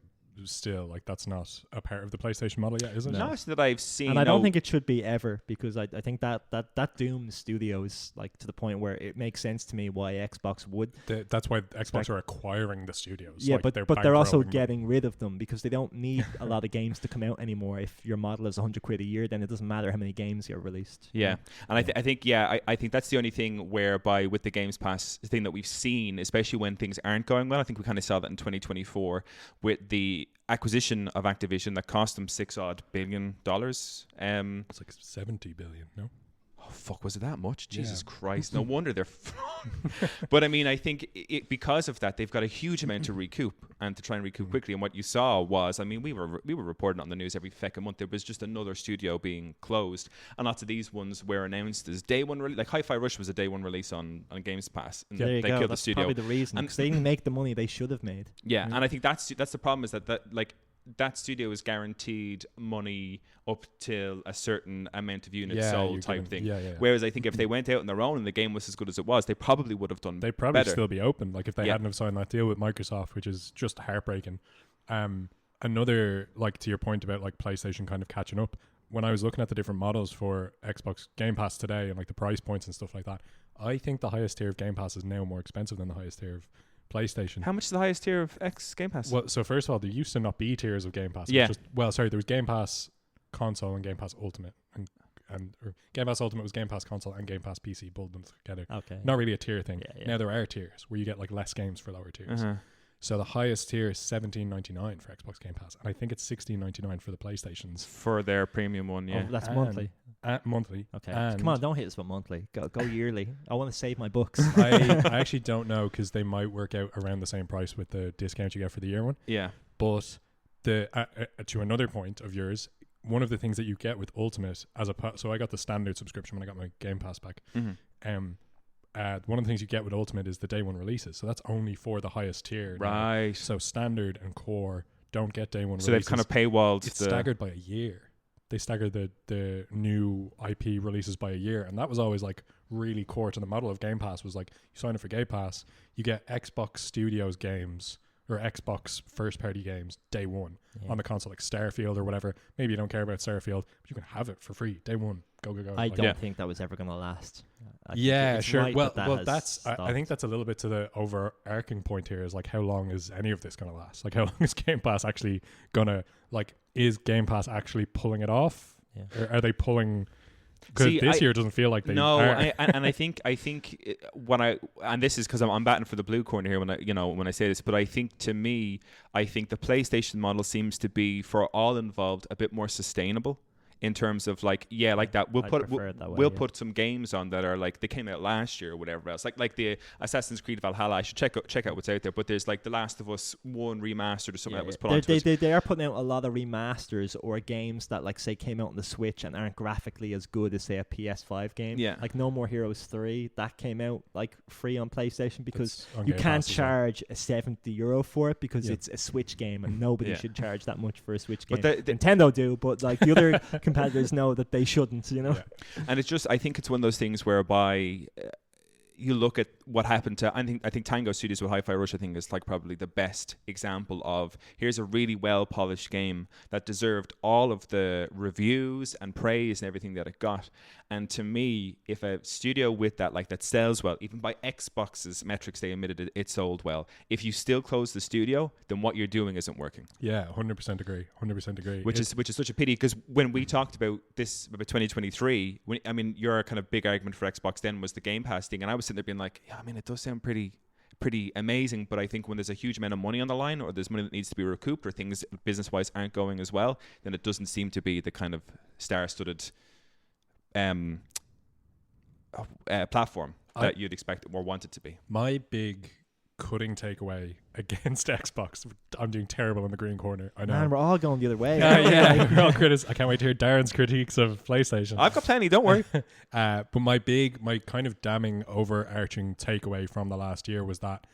Still, like that's not a part of the PlayStation model yet, is it? No, so that I've seen. And I don't think it should be ever, because I think that dooms studios like to the point where it makes sense to me why Xbox would. That's why Xbox are acquiring the studios. Yeah, like but they're also getting rid of them, because they don't need a lot of games to come out anymore. If your model is 100 quid a year, then it doesn't matter how many games you're released. Yeah, and I think that's the only thing whereby with the Games Pass thing that we've seen, especially when things aren't going well. I think we kind of saw that in 2024 with the acquisition of Activision that cost them $6 odd billion. It's like 70 billion, no? oh fuck, was it that much? Jesus Christ, no wonder they're but I mean, I think because of that they've got a huge amount to recoup and to try and recoup quickly. And what you saw was, I mean, we were reporting on the news every fucking month, there was just another studio being closed, and lots of these ones were announced as day one like Hi-Fi Rush was a day one release on Games Pass, and there you they go. killed That's the studio, probably the reason, because they didn't make the money they should have made. and I think that's the problem, is that like that studio is guaranteed money up till a certain amount of units sold type thing. Whereas I think if they went out on their own and the game was as good as it was, they probably would have done. They'd probably still be open. Like if they hadn't have signed that deal with Microsoft, which is just heartbreaking. Another, like to your point about like PlayStation kind of catching up. When I was looking at the different models for Xbox Game Pass today and like the price points and stuff like that, I think the highest tier of Game Pass is now more expensive than the highest tier of PlayStation. How much is the highest tier of Game Pass? Well, so first of all, there used to not be tiers of Game Pass. Yeah. There was Game Pass Console and Game Pass Ultimate, and Game Pass Ultimate was Game Pass Console and Game Pass PC bundled together. Okay. Not really a tier thing. Yeah. Now there are tiers where you get like less games for lower tiers. So the highest tier is $17.99 for Xbox Game Pass, and I think it's $16.99 for the PlayStations for their premium one. Yeah, that's monthly. Monthly. Okay, come on, don't hit us with monthly. Go yearly. I want to save my books. I actually don't know, because they might work out around the same price with the discount you get for the year one. Yeah, but the to another point of yours, one of the things that you get with Ultimate so I got the standard subscription when I got my Game Pass back. One of the things you get with Ultimate is the day one releases, so that's only for the highest tier. Right. Now. So standard and core don't get day one releases. So they've kind of paywalled. It's staggered by a year. They staggered the new IP releases by a year, and that was always like really core to the model of Game Pass. Was like, you sign up for Game Pass, you get Xbox Studios games or Xbox first party games day one on the console, like Starfield or whatever. Maybe you don't care about Starfield, but you can have it for free day one. Go. I don't think that was ever going to last. Sure. Right well, that's I think that's a little bit to the overarching point here, is like, how long is any of this going to last? Like, how long is Game Pass actually going to, like, is Game Pass actually pulling it off? Yeah. Or are they pulling... Because this year doesn't feel like they are. And I think and this is because I'm batting for the blue corner here when I say this, but I think to me, I think the PlayStation model seems to be, for all involved, a bit more sustainable. In terms of like that we'll put some games on that are like they came out last year or whatever else, like the Assassin's Creed Valhalla. I should check out what's out there, but there's like the Last of Us 1 remastered or something that was put on. They are putting out a lot of remasters or games that, like, say came out on the Switch and aren't graphically as good as, say, a PS5 game. Like No More Heroes 3 that came out like free on PlayStation, because you can't charge €70 for it, because it's a Switch game and nobody should charge that much for a Switch game. But Nintendo do, but like the other competitors know that they shouldn't, And it's just, I think it's one of those things whereby you look at what happened to, I think Tango Studios with Hi-Fi Rush, I think, is like probably the best example of, here's a really well polished game that deserved all of the reviews and praise and everything that it got. And to me, if a studio with that, like, that sells well, even by Xbox's metrics, they admitted it sold well. If you still close the studio, then what you're doing isn't working. Yeah, 100% agree. 100% agree. Which is such a pity, because when we talked about this, about 2023, your kind of big argument for Xbox then was the Game Pass thing, and I was sitting there being like, yeah, I mean, it does sound pretty amazing, but I think when there's a huge amount of money on the line, or there's money that needs to be recouped, or things business-wise aren't going as well, then it doesn't seem to be the kind of star-studded platform that you'd expect or want it to be. My big cutting takeaway against Xbox, I'm doing terrible in the green corner, I know. Man, we're all going the other way. We're all I can't wait to hear Darren's critiques of PlayStation. I've got plenty, don't worry. But my kind of damning overarching takeaway from the last year was that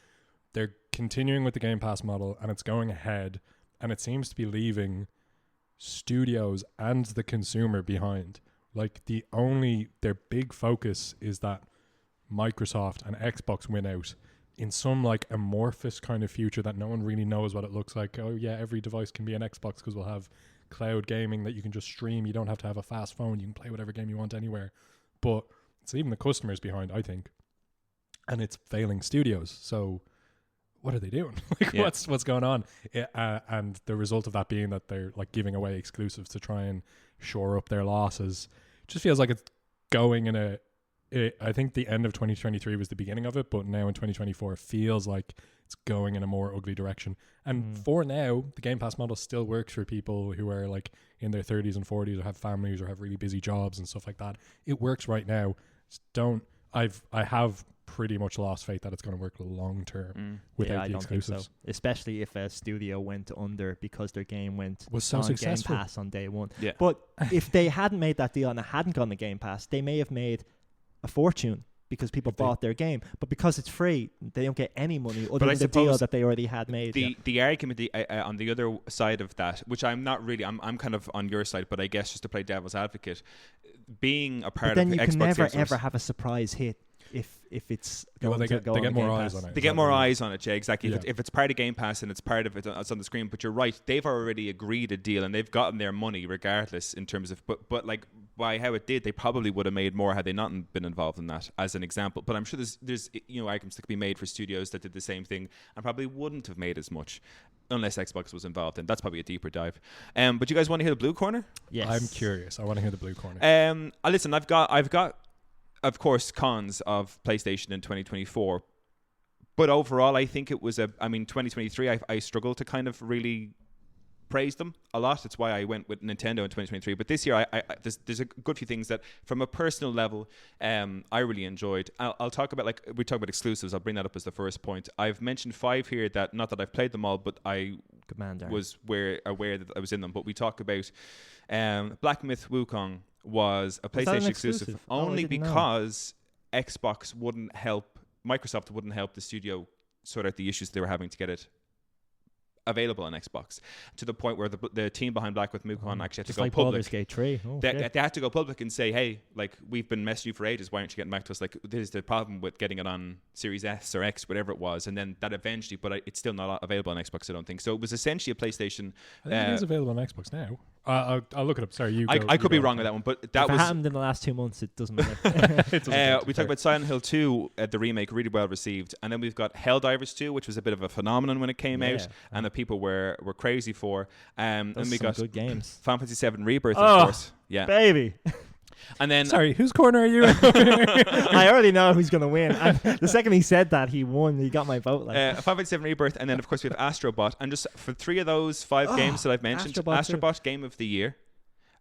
they're continuing with the Game Pass model, and it's going ahead, and it seems to be leaving studios and the consumer behind. Like, their big focus is that Microsoft and Xbox win out in some like amorphous kind of future that no one really knows what it looks like. Oh yeah, every device can be an Xbox because we'll have cloud gaming that you can just stream. You don't have to have a fast phone. You can play whatever game you want anywhere. But it's leaving the customers behind, I think. And it's failing studios. So what are they doing? What's going on? And the result of that being that they're like giving away exclusives to try and shore up their losses. It just feels like it's going in I think the end of 2023 was the beginning of it, but now in 2024 it feels like it's going in a more ugly direction. And for now, the Game Pass model still works for people who are like in their 30s and 40s or have families or have really busy jobs and stuff like that. It works right now. I have pretty much lost faith that it's going to work long term without the exclusives. Think so. Especially if a studio went under because their game was so on successful. Game Pass on day one. Yeah. But if they hadn't made that deal and it hadn't gone to Game Pass, they may have made a fortune because people bought their game. But because it's free, they don't get any money other than the deal that they already had made. The argument on the other side of that, which I'm not really, I'm kind of on your side, but I guess just to play devil's advocate, being a part of Xbox, then you can never ever have a surprise hit. If it's going they to get go on more Game eyes Pass. on it. They get more eyes on it, yeah, exactly. Yeah. If it's part of Game Pass and it's part of it's on the screen, but you're right, they've already agreed a deal and they've gotten their money regardless in terms of, but like by how it did, they probably would have made more had they not been involved in that, as an example. But I'm sure there's arguments that could be made for studios that did the same thing and probably wouldn't have made as much unless Xbox was involved, and that's probably a deeper dive. But you guys want to hear the blue corner? Yes. I'm curious. I want to hear the blue corner. Listen, I've got of course cons of PlayStation in 2024, but overall I think it was 2023 I struggled to kind of really praise them a lot. That's why I went with Nintendo in 2023. But this year there's a good few things that from a personal level I really enjoyed. I'll talk about, like we talk about exclusives, I'll bring that up as the first point. I've mentioned 5 here that, not that I've played them all, but I was aware that I was in them. But we talk about Black Myth Wukong was a PlayStation exclusive only because Xbox Microsoft wouldn't help the studio sort out the issues they were having to get it available on Xbox, to the point where the team behind Black Myth Wukong actually had to go like public. Baldur's Gate 3. They had to go public and say, hey, like, we've been messaging you for ages, why aren't you getting back to us? Like, this is the problem with getting it on Series S or X, whatever it was. And then that eventually, but it's still not available on Xbox, I don't think. So it was essentially a PlayStation. I think it is available on Xbox now. I'll look it up. Sorry, I could be wrong on that one, but that if was... it happened in the last 2 months, it doesn't matter. We talked about Silent Hill 2, the remake, really well received. And then we've got Helldivers 2, which was a bit of a phenomenon when it came out, and the people were crazy for. And we got good games. Final Fantasy VII Rebirth, of course. Yeah, baby. And then, sorry, whose corner are you in? I already know who's going to win. And the second he said that, he won. He got my vote. Final Fantasy VII Rebirth, and then of course we have Astrobot. And just for 3 of those 5 games that I've mentioned, Astrobot Game of the Year,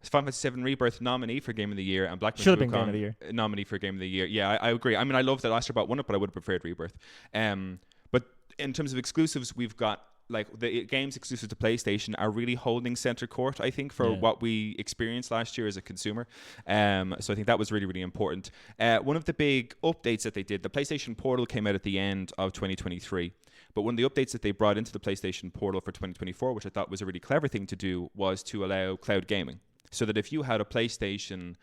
Final Fantasy VII Rebirth nominee for Game of the Year, and Black Myth Wukong Game of the Year nominee for Game of the Year. Yeah, I agree. I mean, I love that Astrobot won it, but I would have preferred Rebirth. But in terms of exclusives, we've got, like, the games exclusive to PlayStation are really holding center court, I think, for what we experienced last year as a consumer. So I think that was really, really important. One of the big updates that they did, the PlayStation Portal came out at the end of 2023. But one of the updates that they brought into the PlayStation Portal for 2024, which I thought was a really clever thing to do, was to allow cloud gaming. So that if you had a PlayStation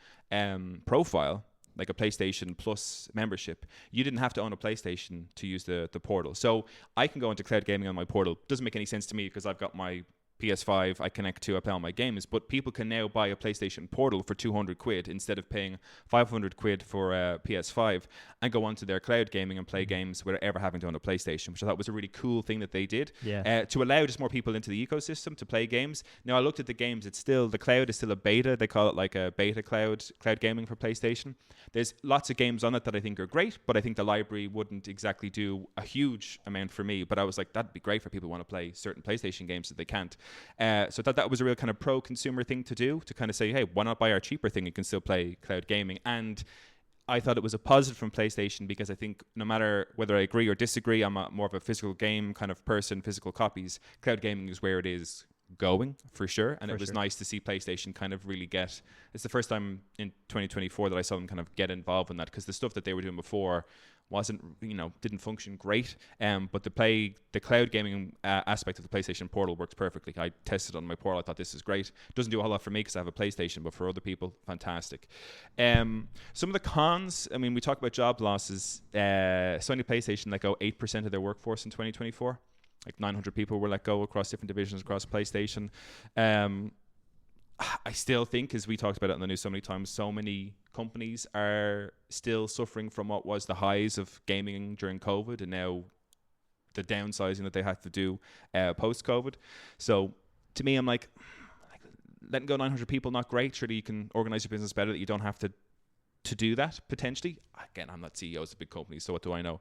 profile, like a PlayStation Plus membership, you didn't have to own a PlayStation to use the portal. So I can go into cloud gaming on my portal. Doesn't make any sense to me because I've got my PS5 I connect to, I play all my games, but people can now buy a PlayStation Portal for 200 quid instead of paying 500 quid for a PS5 and go onto their cloud gaming and play games without ever having to own a PlayStation, which I thought was a really cool thing that they did to allow just more people into the ecosystem to play games. Now, I looked at the games, the cloud is still a beta. They call it like a beta cloud gaming for PlayStation. There's lots of games on it that I think are great, but I think the library wouldn't exactly do a huge amount for me. But I was like, that'd be great for people who want to play certain PlayStation games that they can't. So I thought that was a real kind of pro-consumer thing to do, to kind of say, hey, why not buy our cheaper thing? You can still play cloud gaming. And I thought it was a positive from PlayStation because I think no matter whether I agree or disagree, I'm more of a physical game kind of person, physical copies. Cloud gaming is where it is going for sure, and it was nice to see PlayStation kind of really get. It's the first time in 2024 that I saw them kind of get involved in that, because the stuff that they were doing before wasn't, didn't function great. But the cloud gaming aspect of the PlayStation Portal works perfectly. I tested it on my Portal. I thought this is great. Doesn't do a whole lot for me because I have a PlayStation, but for other people, fantastic. Some of the cons, I mean, we talk about job losses. Sony PlayStation let go 8% of their workforce in 2024. Like 900 people were let go across different divisions across PlayStation. I still think, as we talked about it on the news so many times, so many companies are still suffering from what was the highs of gaming during COVID, and now the downsizing that they had to do post-COVID. So to me, I'm like letting go 900 people, not great. Surely you can organize your business better, that you don't have to to do that potentially. Again, I'm not CEO of a big company, so what do I know?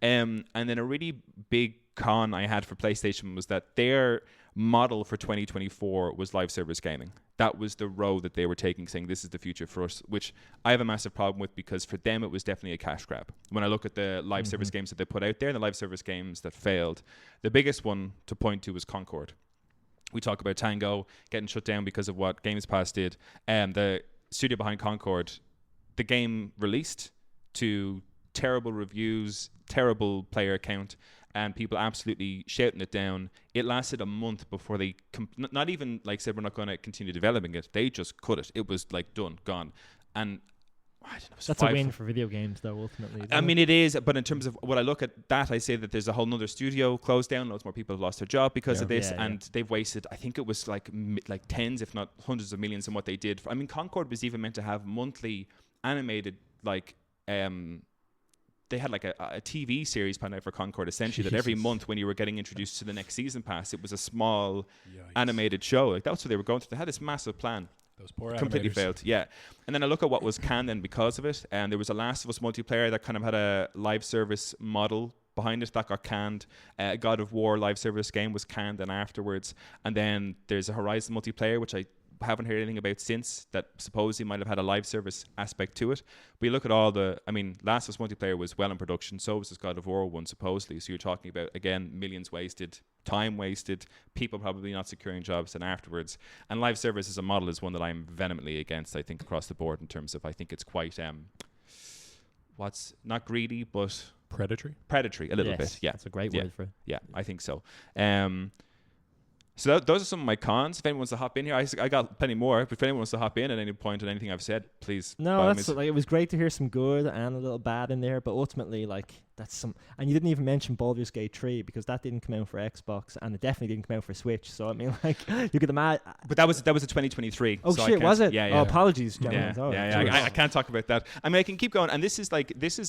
And then a really big con I had for PlayStation was that their model for 2024 was live service gaming. That was the road that they were taking, saying this is the future for us, which I have a massive problem with, because for them it was definitely a cash grab. When I look at the live service games that they put out there and the live service games that failed, the biggest one to point to was Concord. We talk about Tango getting shut down because of what Games Pass did. The studio behind Concord, the game released to terrible reviews, terrible player count, and people absolutely shouting it down. It lasted a month before they not even like said we're not going to continue developing it. They just cut it. It was like done, gone. And I don't know, that's a win for video games, though. Ultimately, I mean, it is. But in terms of what I look at that, I say that there's a whole nother studio closed down. Loads more people have lost their job because of this, and they've wasted. I think it was like tens, if not hundreds of millions, in what they did. I mean, Concord was even meant to have monthly animated they had like a TV series planned out for Concord, essentially, that every month when you were getting introduced to the next season pass, it was a small animated show. Like, that's what they were going through. They had this massive plan. Those poor completely animators. failed. Yeah. And then I look at what was canned then because of it, and there was a Last of Us multiplayer that kind of had a live service model behind it that got canned. God of War live service game was canned and afterwards. And then there's a Horizon multiplayer, which I haven't heard anything about since, that supposedly might have had a live service aspect to it. But you look at all Last of Us multiplayer was well in production, so was this God of War one, supposedly. So you're talking about, again, millions wasted, time wasted, people probably not securing jobs then afterwards. And live service as a model is one that I'm vehemently against, I think, across the board, in terms of, I think it's quite, what's not greedy, but predatory a little bit. Yeah, that's a great word for it. Yeah, I think so. So those are some of my cons. If anyone wants to hop in here, I got plenty more. But if anyone wants to hop in at any point on anything I've said, please. No, that's like, it was great to hear some good and a little bad in there. But ultimately, like, that's some. And you didn't even mention Baldur's Gate 3, because that didn't come out for Xbox, and it definitely didn't come out for Switch. So I mean, like, you could imagine. But that was a 2023. Oh so shit, was it? Yeah. Oh, apologies, gentlemen. I can't talk about that. I mean, I can keep going. And this is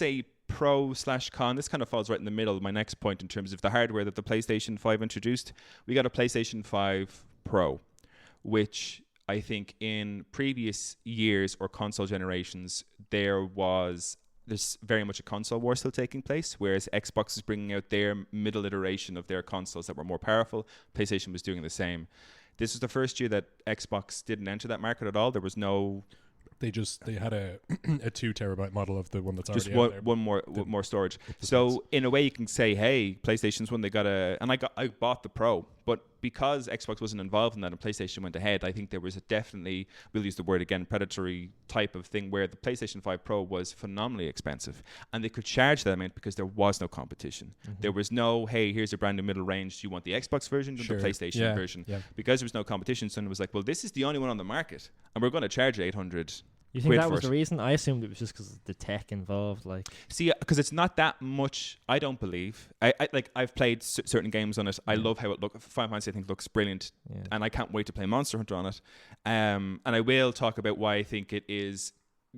a pro/con. This kind of falls right in the middle of my next point in terms of the hardware that the PlayStation 5 introduced. We got a PlayStation 5 Pro, which I think in previous years or console generations, there's very much a console war still taking place, whereas Xbox is bringing out their middle iteration of their consoles that were more powerful. PlayStation was doing the same. This was the first year that Xbox didn't enter that market at all. There was no... They had a 2 terabyte model of the one that's just already out there. one more storage. So in a way, you can say, hey, PlayStation's one. They got I bought the Pro, but because Xbox wasn't involved in that and PlayStation went ahead, I think there was definitely, we'll use the word again, predatory type of thing where the PlayStation 5 Pro was phenomenally expensive, and they could charge that amount because there was no competition. There was no, hey, here's a brand new middle range. Do you want the Xbox version or the PlayStation version? Yeah. Because there was no competition, so it was like, well, this is the only one on the market, and we're going to charge $800. You think that was the reason? I assumed it was just because of the tech involved. Like, see, because it's not that much. I don't believe. I've played certain games on it. I love how it looks. Final Fantasy, I think, looks brilliant, and I can't wait to play Monster Hunter on it. And I will talk about why I think it is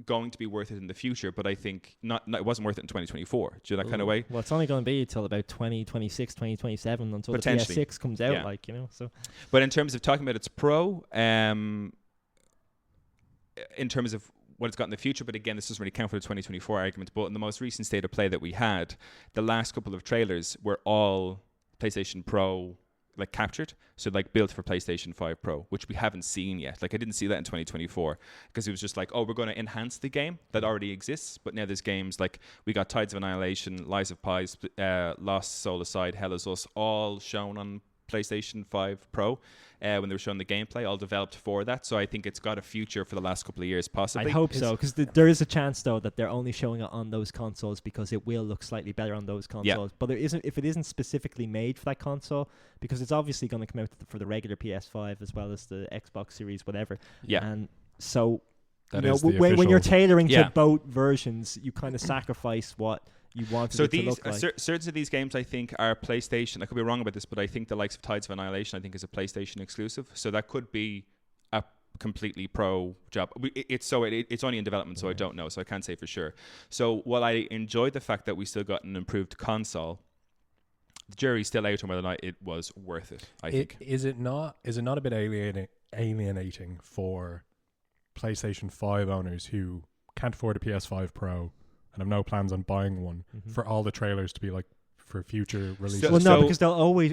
going to be worth it in the future. But I think it wasn't worth it in 2024. Do you know that kind of way? Well, it's only going to be until about 2026, 2027 until the PS6 comes out. Yeah. Like, you know, so. But in terms of talking about its Pro, in terms of what it's got in the future, but again, this doesn't really count for the 2024 argument, but in the most recent state of play that we had, the last couple of trailers were all PlayStation Pro like captured, so like built for PlayStation 5 Pro, which we haven't seen yet. Like, I didn't see that in 2024 because it was just like, oh, we're going to enhance the game that already exists, but now there's games like we got Tides of Annihilation, Lies of Pi, Lost Soul Aside, Hell Is Us, all shown on PlayStation 5 Pro when they were showing the gameplay, all developed for that. So I think it's got a future for the last couple of years, possibly. I hope so, because there is a chance, though, that they're only showing it on those consoles because it will look slightly better on those consoles. But if it isn't specifically made for that console, because it's obviously going to come out for the regular PS5 as well as the Xbox Series, whatever. Yeah. And so, when you're tailoring to both versions, you kind of sacrifice what you want it to look like. Certain of these games, I think, are PlayStation. I could be wrong about this, but I think the likes of Tides of Annihilation, I think, is a PlayStation exclusive. So that could be a completely pro job. It's only in development, so I don't know. So I can't say for sure. So while I enjoyed the fact that we still got an improved console, the jury's still out on whether or not it was worth it. I think. Is it not a bit alienating for PlayStation 5 owners who can't afford a PS5 Pro and have no plans on buying one, for all the trailers to be like for future releases. Well, no, because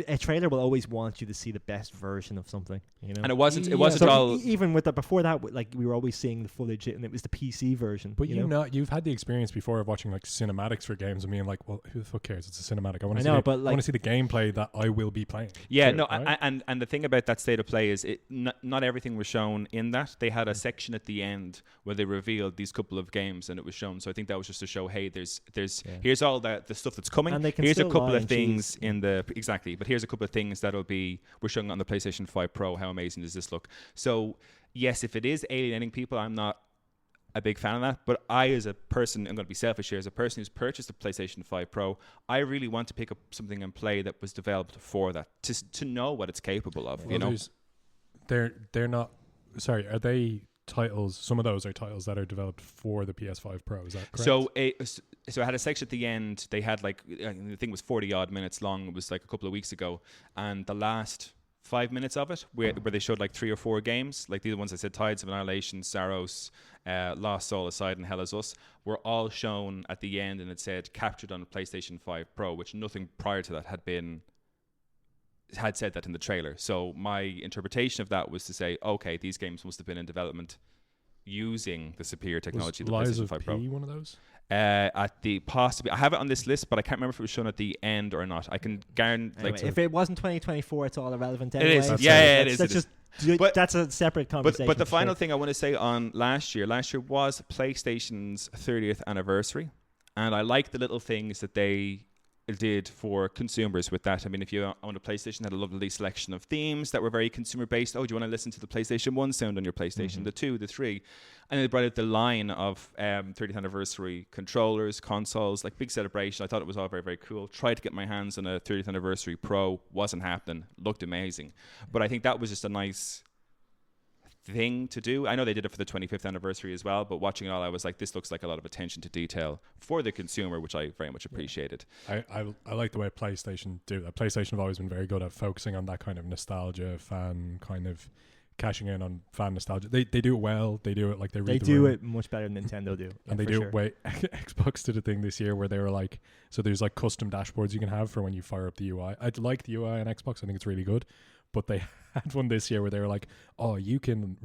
a trailer will always want you to see the best version of something, you know. And it wasn't So all. even with before that, like we were always seeing the footage, and it was the PC version. But you've had the experience before of watching like cinematics for games and being like, well, who the fuck cares? It's a cinematic. I want to see the gameplay that I will be playing. Yeah, too, no, right? and the thing about that state of play is not everything was shown in that. They had a section at the end where they revealed these couple of games, and it was shown. So I think that was just to show, hey, there's here's all the stuff that's coming. And they can here's a still couple lie of and things cheese. but here's a couple of things we're showing on the PlayStation 5 Pro. How amazing does this look? So yes, if it is alienating people, I'm not a big fan of that. But I, as a person, I'm going to be selfish here. As a person who's purchased a PlayStation 5 Pro, I really want to pick up something and play that was developed for that, to know what it's capable of. Well, you know, they're not. Sorry, are they titles? Some of those are titles that are developed for the PS5 Pro. Is that correct? So I had a section at the end. They had like, the thing was 40 odd minutes long. It was like a couple of weeks ago, and the last 5 minutes of it, where they showed like 3 or 4 games, like the ones I said, Tides of Annihilation, Saros, Lost Soul Aside, and Hell Is Us, were all shown at the end, and it said captured on PlayStation 5 Pro, which nothing prior to that had said that in the trailer. So my interpretation of that was to say, okay, these games must have been in development using the superior technology of the PlayStation 5 Pro. One of those? At the possibly, I have it on this list, but I can't remember if it was shown at the end or not. I can guarantee. Anyway, if it wasn't 2024, it's all irrelevant anyway. It is. It is. That's that's a separate conversation. But the final thing I want to say on last year was PlayStation's 30th anniversary, and I like the little things that they did for consumers with that. I mean, if you own a PlayStation, had a lovely selection of themes that were very consumer based. Oh, do you want to listen to the PlayStation 1 sound on your PlayStation, the 2, the 3? And they brought out the line of 30th anniversary controllers, consoles, like big celebration. I thought it was all very, very cool. Tried to get my hands on a 30th anniversary Pro, wasn't happening. Looked amazing. But I think that was just a nice thing to do. I know they did it for the 25th anniversary as well, but watching it all, I was like, this looks like a lot of attention to detail for the consumer, which I very much appreciated. I like the way PlayStation do that. PlayStation have always been very good at focusing on that kind of nostalgia, fan kind of cashing in on fan nostalgia. They do it well. They do it like they read the room. it much better than Nintendo do. And they do it way Xbox did a thing this year where they were like, so there's like custom dashboards you can have for when you fire up the UI. I like the UI on Xbox. I think it's really good. But they had one this year where they were like, oh, you can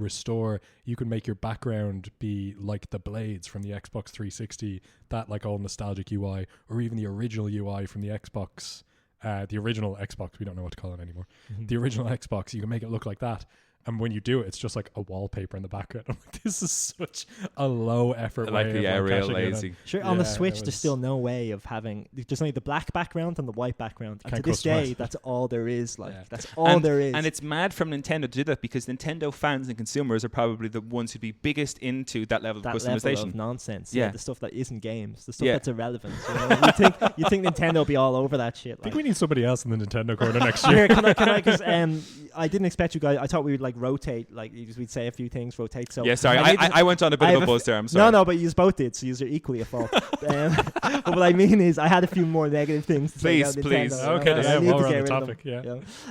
make your background be like the blades from the Xbox 360, that like old nostalgic UI, or even the original UI from the Xbox, we don't know what to call it anymore. The original Xbox, you can make it look like that. And when you do it, it's just like a wallpaper in the background. I'm like, this is such a low effort way real lazy. Sure, on the Switch, there's still no way of having. There's only the black background and the white background. And to this day, that's all there is. That's all there is. And it's mad from Nintendo to do that, because Nintendo fans and consumers are probably the ones who'd be biggest into that level of customization. Level of nonsense. Yeah, the stuff that isn't games, the stuff that's irrelevant. You know? you think Nintendo will be all over that shit. I think we need somebody else in the Nintendo corner next year. Here, can I? Because I didn't expect you guys. I thought we would like rotate. Like we'd say a few things, rotate. So yeah, sorry, I went on a bit of a buzz there. I'm sorry. No, but you both did, so you're equally at fault. But what I mean is, I had a few more negative things to say about Nintendo. Okay, while we're on the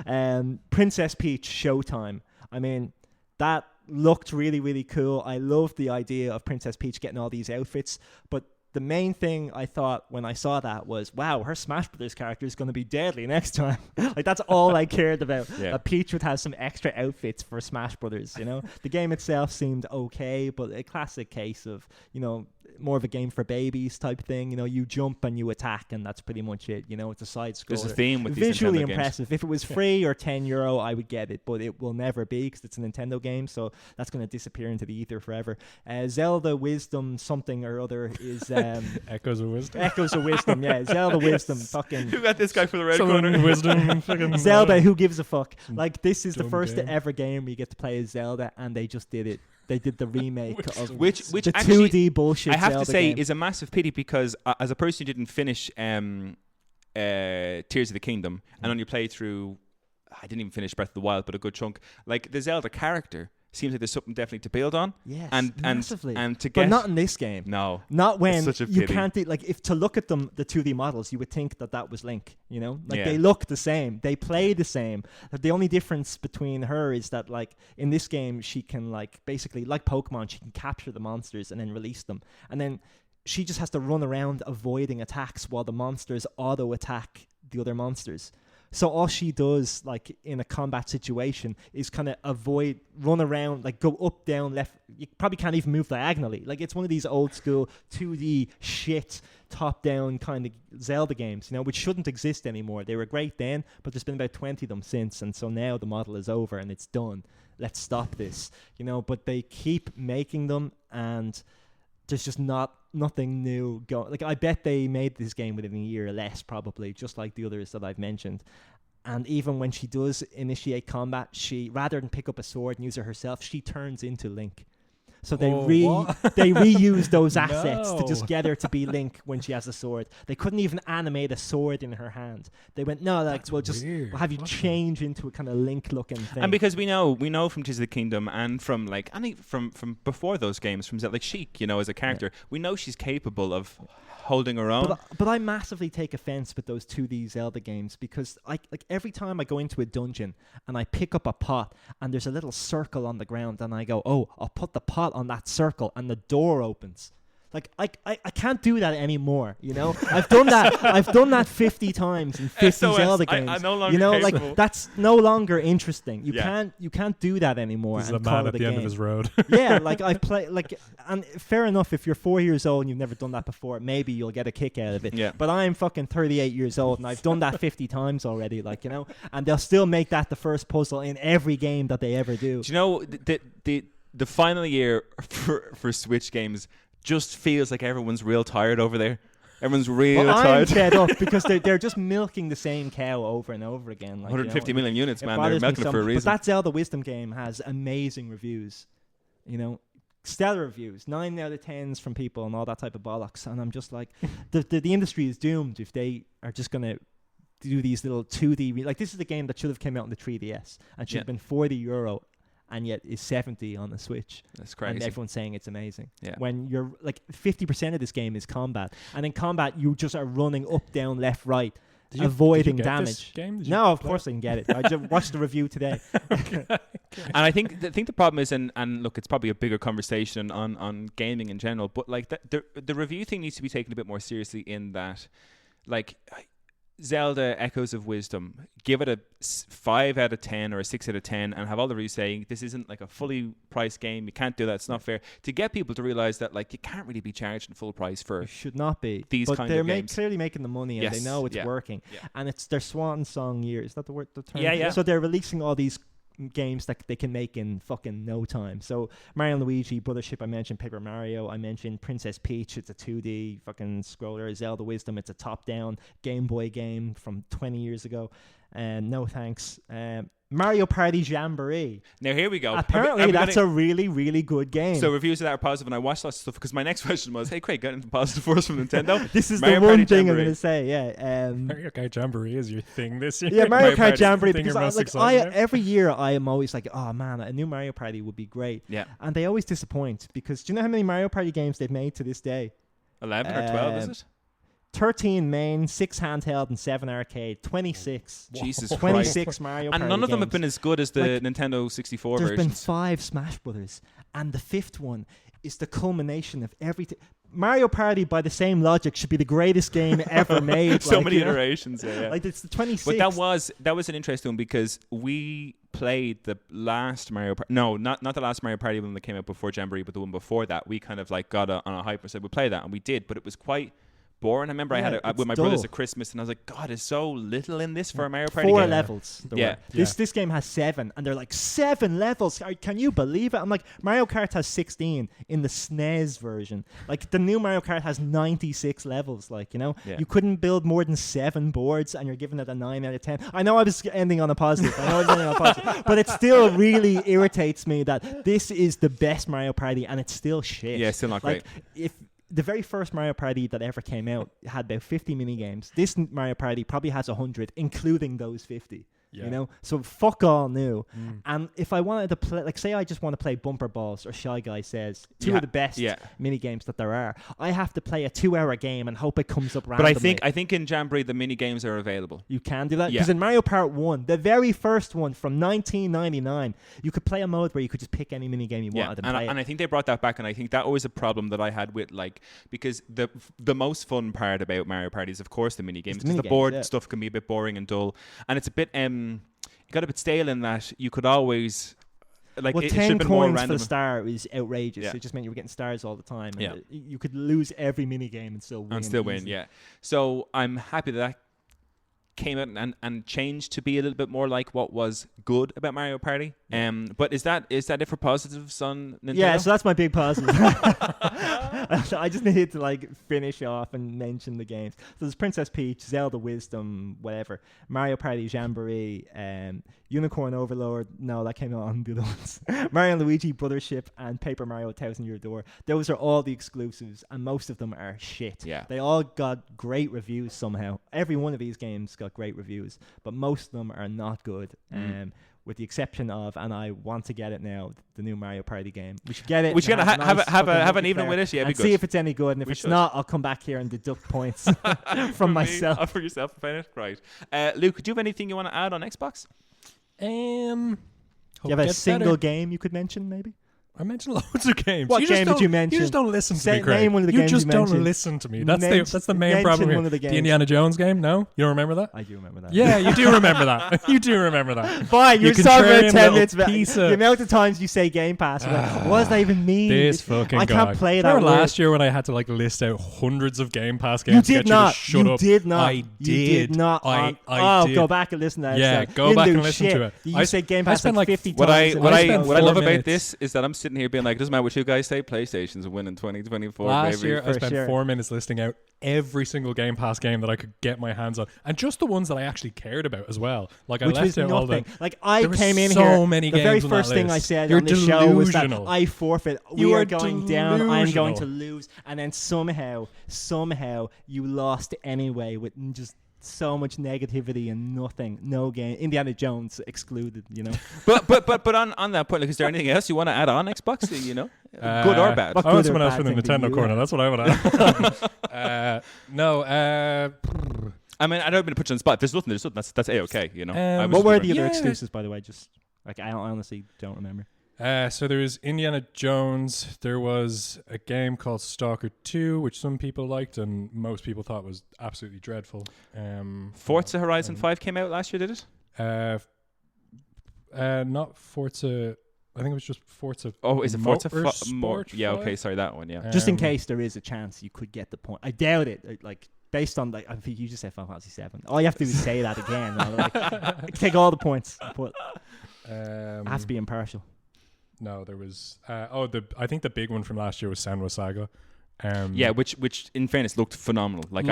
topic, Princess Peach Showtime. I mean, that looked really, really cool. I loved the idea of Princess Peach getting all these outfits, but the main thing I thought when I saw that was, wow, her Smash Brothers character is going to be deadly next time. Like, that's all I cared about. Peach would have some extra outfits for Smash Brothers, you know? The game itself seemed okay, but a classic case of, you know, more of a game for babies type thing. You know, you jump and you attack, and that's pretty much it. You know, it's a side scroller. There's a theme with these visually Nintendo impressive. games. If it was free or €10, I would get it, but it will never be because it's a Nintendo game, so that's going to disappear into the ether forever. Zelda Wisdom something or other is Echoes of Wisdom. Echoes of Wisdom, yeah. Zelda Wisdom, fucking. Who got this guy for the red corner? Wisdom, fucking. Zelda, who gives a fuck? Like, this is the first game. ever game where you get to play as Zelda, and they just did it. They did the remake of which the actually, 2D bullshit. I have Zelda to say game. is a massive pity, because as a person who didn't finish Tears of the Kingdom and only played through, I didn't even finish Breath of the Wild, but a good chunk. Like, the Zelda character seems like there's something definitely to build on. Yes, and massively. And to get, but not in this game. No, not when such a you pity. can't like if to look at them, the 2D models, you would think that was Link. You know, like Yeah. they look the same, they play the same. The only difference between her is that like in this game, she can like basically like Pokemon, she can capture the monsters and then release them, and then she just has to run around avoiding attacks while the monsters auto attack the other monsters. So all she does, like in a combat situation, is kind of run around, like go up, down, left. You probably can't even move diagonally. Like it's one of these old school 2D shit, top down kind of Zelda games, you know, which shouldn't exist anymore. They were great then, but there's been about 20 of them since, and so now the model is over and it's done. Let's stop this, you know. But they keep making them, and there's just nothing new going. Like I bet they made this game within a year or less, probably, just like the others that I've mentioned. And even when she does initiate combat, she, rather than pick up a sword and use it herself, she turns into Link. So they they reuse those assets to just get her to be Link when she has a sword. They couldn't even animate a sword in her hand. They went, no, like we'll have you change into a kind of Link-looking thing. And because we know from Tears of the Kingdom and from like from before those games, from like Sheik, you know, as a character, we know she's capable of holding her own. But I massively take offense with those 2D Zelda games because every time I go into a dungeon and I pick up a pot and there's a little circle on the ground and I go, oh, I'll put the pot on that circle and the door opens. Like I can't do that anymore, you know. I've done that 50 times in 50 SOS, Zelda games. I'm no longer you know, capable. like that's no longer interesting. You can't do that anymore. This is and a call man it at a the end game. of his road. Yeah, like I play and fair enough. If you're 4 years old and you've never done that before, maybe you'll get a kick out of it. Yeah. But I'm fucking 38 years old and I've done that 50 times already. Like, you know, and they'll still make that the first puzzle in every game that they ever do. Do you know the final year for Switch games just feels like everyone's real tired over there. Everyone's real tired. I'm fed up because they're just milking the same cow over and over again. Like, 150 million units, man. They're bothers me milking it for a reason. But that Zelda Wisdom game has amazing reviews. You know, stellar reviews, 9 out of 10s from people and all that type of bollocks. And I'm just like, the industry is doomed if they are just going to do these little 2D. Like, this is the game that should have came out on the 3DS and should have been €40. And yet is 70 on the Switch. That's crazy. And everyone's saying it's amazing. Yeah. When you're like 50% of this game is combat, and in combat you just are running up, down, left, right, avoiding damage. No, of course I can get it. I just watched the review today. Okay. And I think the problem is, and look, it's probably a bigger conversation on gaming in general, but like the review thing needs to be taken a bit more seriously in that, like, Zelda Echoes of Wisdom, give it a 5 out of 10 or a 6 out of 10 and have all the reviews saying this isn't like a fully priced game, you can't do that, it's not fair, to get people to realize that like you can't really be charged in full price for it should not be these but kind they're of games. Clearly making the money and Yes. they know it's Yeah. working. Yeah. And it's their swan song year. Is that the word, the term? Yeah. So they're releasing all these games that they can make in fucking no time. So Mario and Luigi, Brothership, I mentioned Paper Mario, I mentioned Princess Peach, it's a 2D fucking scroller. Zelda Wisdom, it's a top-down Game Boy game from 20 years ago. No thanks. Mario Party Jamboree. Now here we go. Apparently that's a really, really good game. So reviews of that are positive, and I watched lots of stuff because my next question was, hey Craig, got anything positive for us from Nintendo? This is Mario the one Party thing Jamboree. I'm going to say, yeah. Mario Kart Jamboree is your thing this year. Yeah, Mario Kart Party Jamboree, thing because you're most excited about? every year I am always like, oh man, a new Mario Party would be great. Yeah. And they always disappoint because do you know how many Mario Party games they've made to this day? 11 or 12, is it? 13 main, 6 handheld, and 7 arcade. 26. Jesus 26 Christ. Mario And Party none of them have games. been as good as the Like, Nintendo 64 There's been versions. 5 Smash Brothers, and the 5th one is the culmination of everything. Mario Party, by the same logic, should be the greatest game ever made. So like, many you know? iterations, yeah. Like it's the 26th. But that was an interesting one because we played the last Mario Party. No, not the last Mario Party one that came out before Jamboree, but the one before that. We kind of like got on a hype and said we'd play that, and we did, but it was quite boring. I remember I had it with my brothers at Christmas, and I was like, God, there's so little in this for a Mario Party 4 game. levels. Yeah. This game has 7, and they're like 7 levels. Can you believe it? I'm like, Mario Kart has 16 in the SNES version. Like the new Mario Kart has 96 levels. Like, you know, you couldn't build more than 7 boards, and you're giving it a 9 out of 10. I know I was ending on a positive. But it still really irritates me that this is the best Mario Party, and it's still shit. Yeah, still not like, great. If the very first Mario Party that ever came out had about 50 mini games. This Mario Party probably has 100, including those 50. You know, so fuck all new. And if I wanted to play, like, say I just want to play Bumper Balls or Shy Guy Says, two of the best mini games that there are, I have to play a 2-hour game and hope it comes up randomly. But I think in Jamboree the mini games are available. You can do that because in Mario Kart 1, the very first one from 1999, you could play a mode where you could just pick any mini game you wanted and play it. And I think they brought that back, and I think that was a problem that I had with, like, because the most fun part about Mario Party is, of course, the mini games. Because the board stuff can be a bit boring and dull, and it's a bit it got a bit stale in that you could always, like, it should have been more random. For the star was outrageous. It just meant you were getting stars all the time. And you could lose every mini game and still win. So I'm happy that came out and changed to be a little bit more like what was good about Mario Party. But is that it for positives on Nintendo? Yeah, so that's my big positive. I just needed to, like, finish off and mention the games. So there's Princess Peach, Zelda Wisdom, whatever, Mario Party Jamboree, Unicorn Overlord. No, that came out on the other ones. Mario and Luigi Brothership and Paper Mario 1000 Year Door. Those are all the exclusives, and most of them are shit. Yeah. They all got great reviews somehow. Every one of these games got great reviews, but most of them are not good. With the exception of, and I want to get it now, the new Mario Party game. We should get it. We should have an evening with it. Yeah, and see if it's any good. And if it's not, I'll come back here and deduct points from myself. For yourself, right? Luke, do you have anything you want to add on Xbox? You have a single game you could mention, maybe? I mentioned loads of games. What game did you mention? You just don't listen to me, Craig. Name one of the games you just don't mentioned. listen to me. That's the main problem here. One of the Indiana Jones game? No? You don't remember that? I do remember that. Yeah, you do remember that. You do remember that. Fine, you're talking about 10 minutes back. The amount of times you say Game Pass, what does that even mean? This fucking I can't play that. Remember last year when I had to, like, list out hundreds of Game Pass games? You did not. Shut up. You did not. I did not. I did. Go back and listen to that. Yeah, go back and listen to it. You said Game Pass like 50 times. What I love about this is that I'm sitting here being like, doesn't matter what you guys say, PlayStation's winning 2024. Last baby. year, I spent 4 minutes listing out every single Game Pass game that I could get my hands on, and just the ones that I actually cared about as well. Like, I left out all the. Like, I came in so here. Many the games very first thing I said You're on this show was that I forfeit. You are going delusional. down. I'm going to lose, and then somehow you lost anyway with just so much negativity and nothing. No game. Indiana Jones excluded, you know. but on that point, like, is there anything else you want to add on Xbox? You know, good or bad? I want someone else from the Nintendo corner. That's what I want to add. No. I mean, I don't mean to put you on the spot. There's nothing. That's A-okay, you know. What were the other exclusives, by the way? Just like, I honestly don't remember. So there was Indiana Jones. There was a game called Stalker 2, which some people liked and most people thought was absolutely dreadful. Forza Horizon 5 came out last year, did it? Not Forza. I think it was just Forza. Oh, is it Forza Sport? Yeah, okay, sorry, that one, yeah. Just in case there is a chance you could get the point. I doubt it. Like, based on, like, I think you just said Final Fantasy 7. All you have to do is say that again. Like, take all the points. But it has to be impartial. No, there was. I think the big one from last year was Senua Saga. Which in fairness looked phenomenal. Like,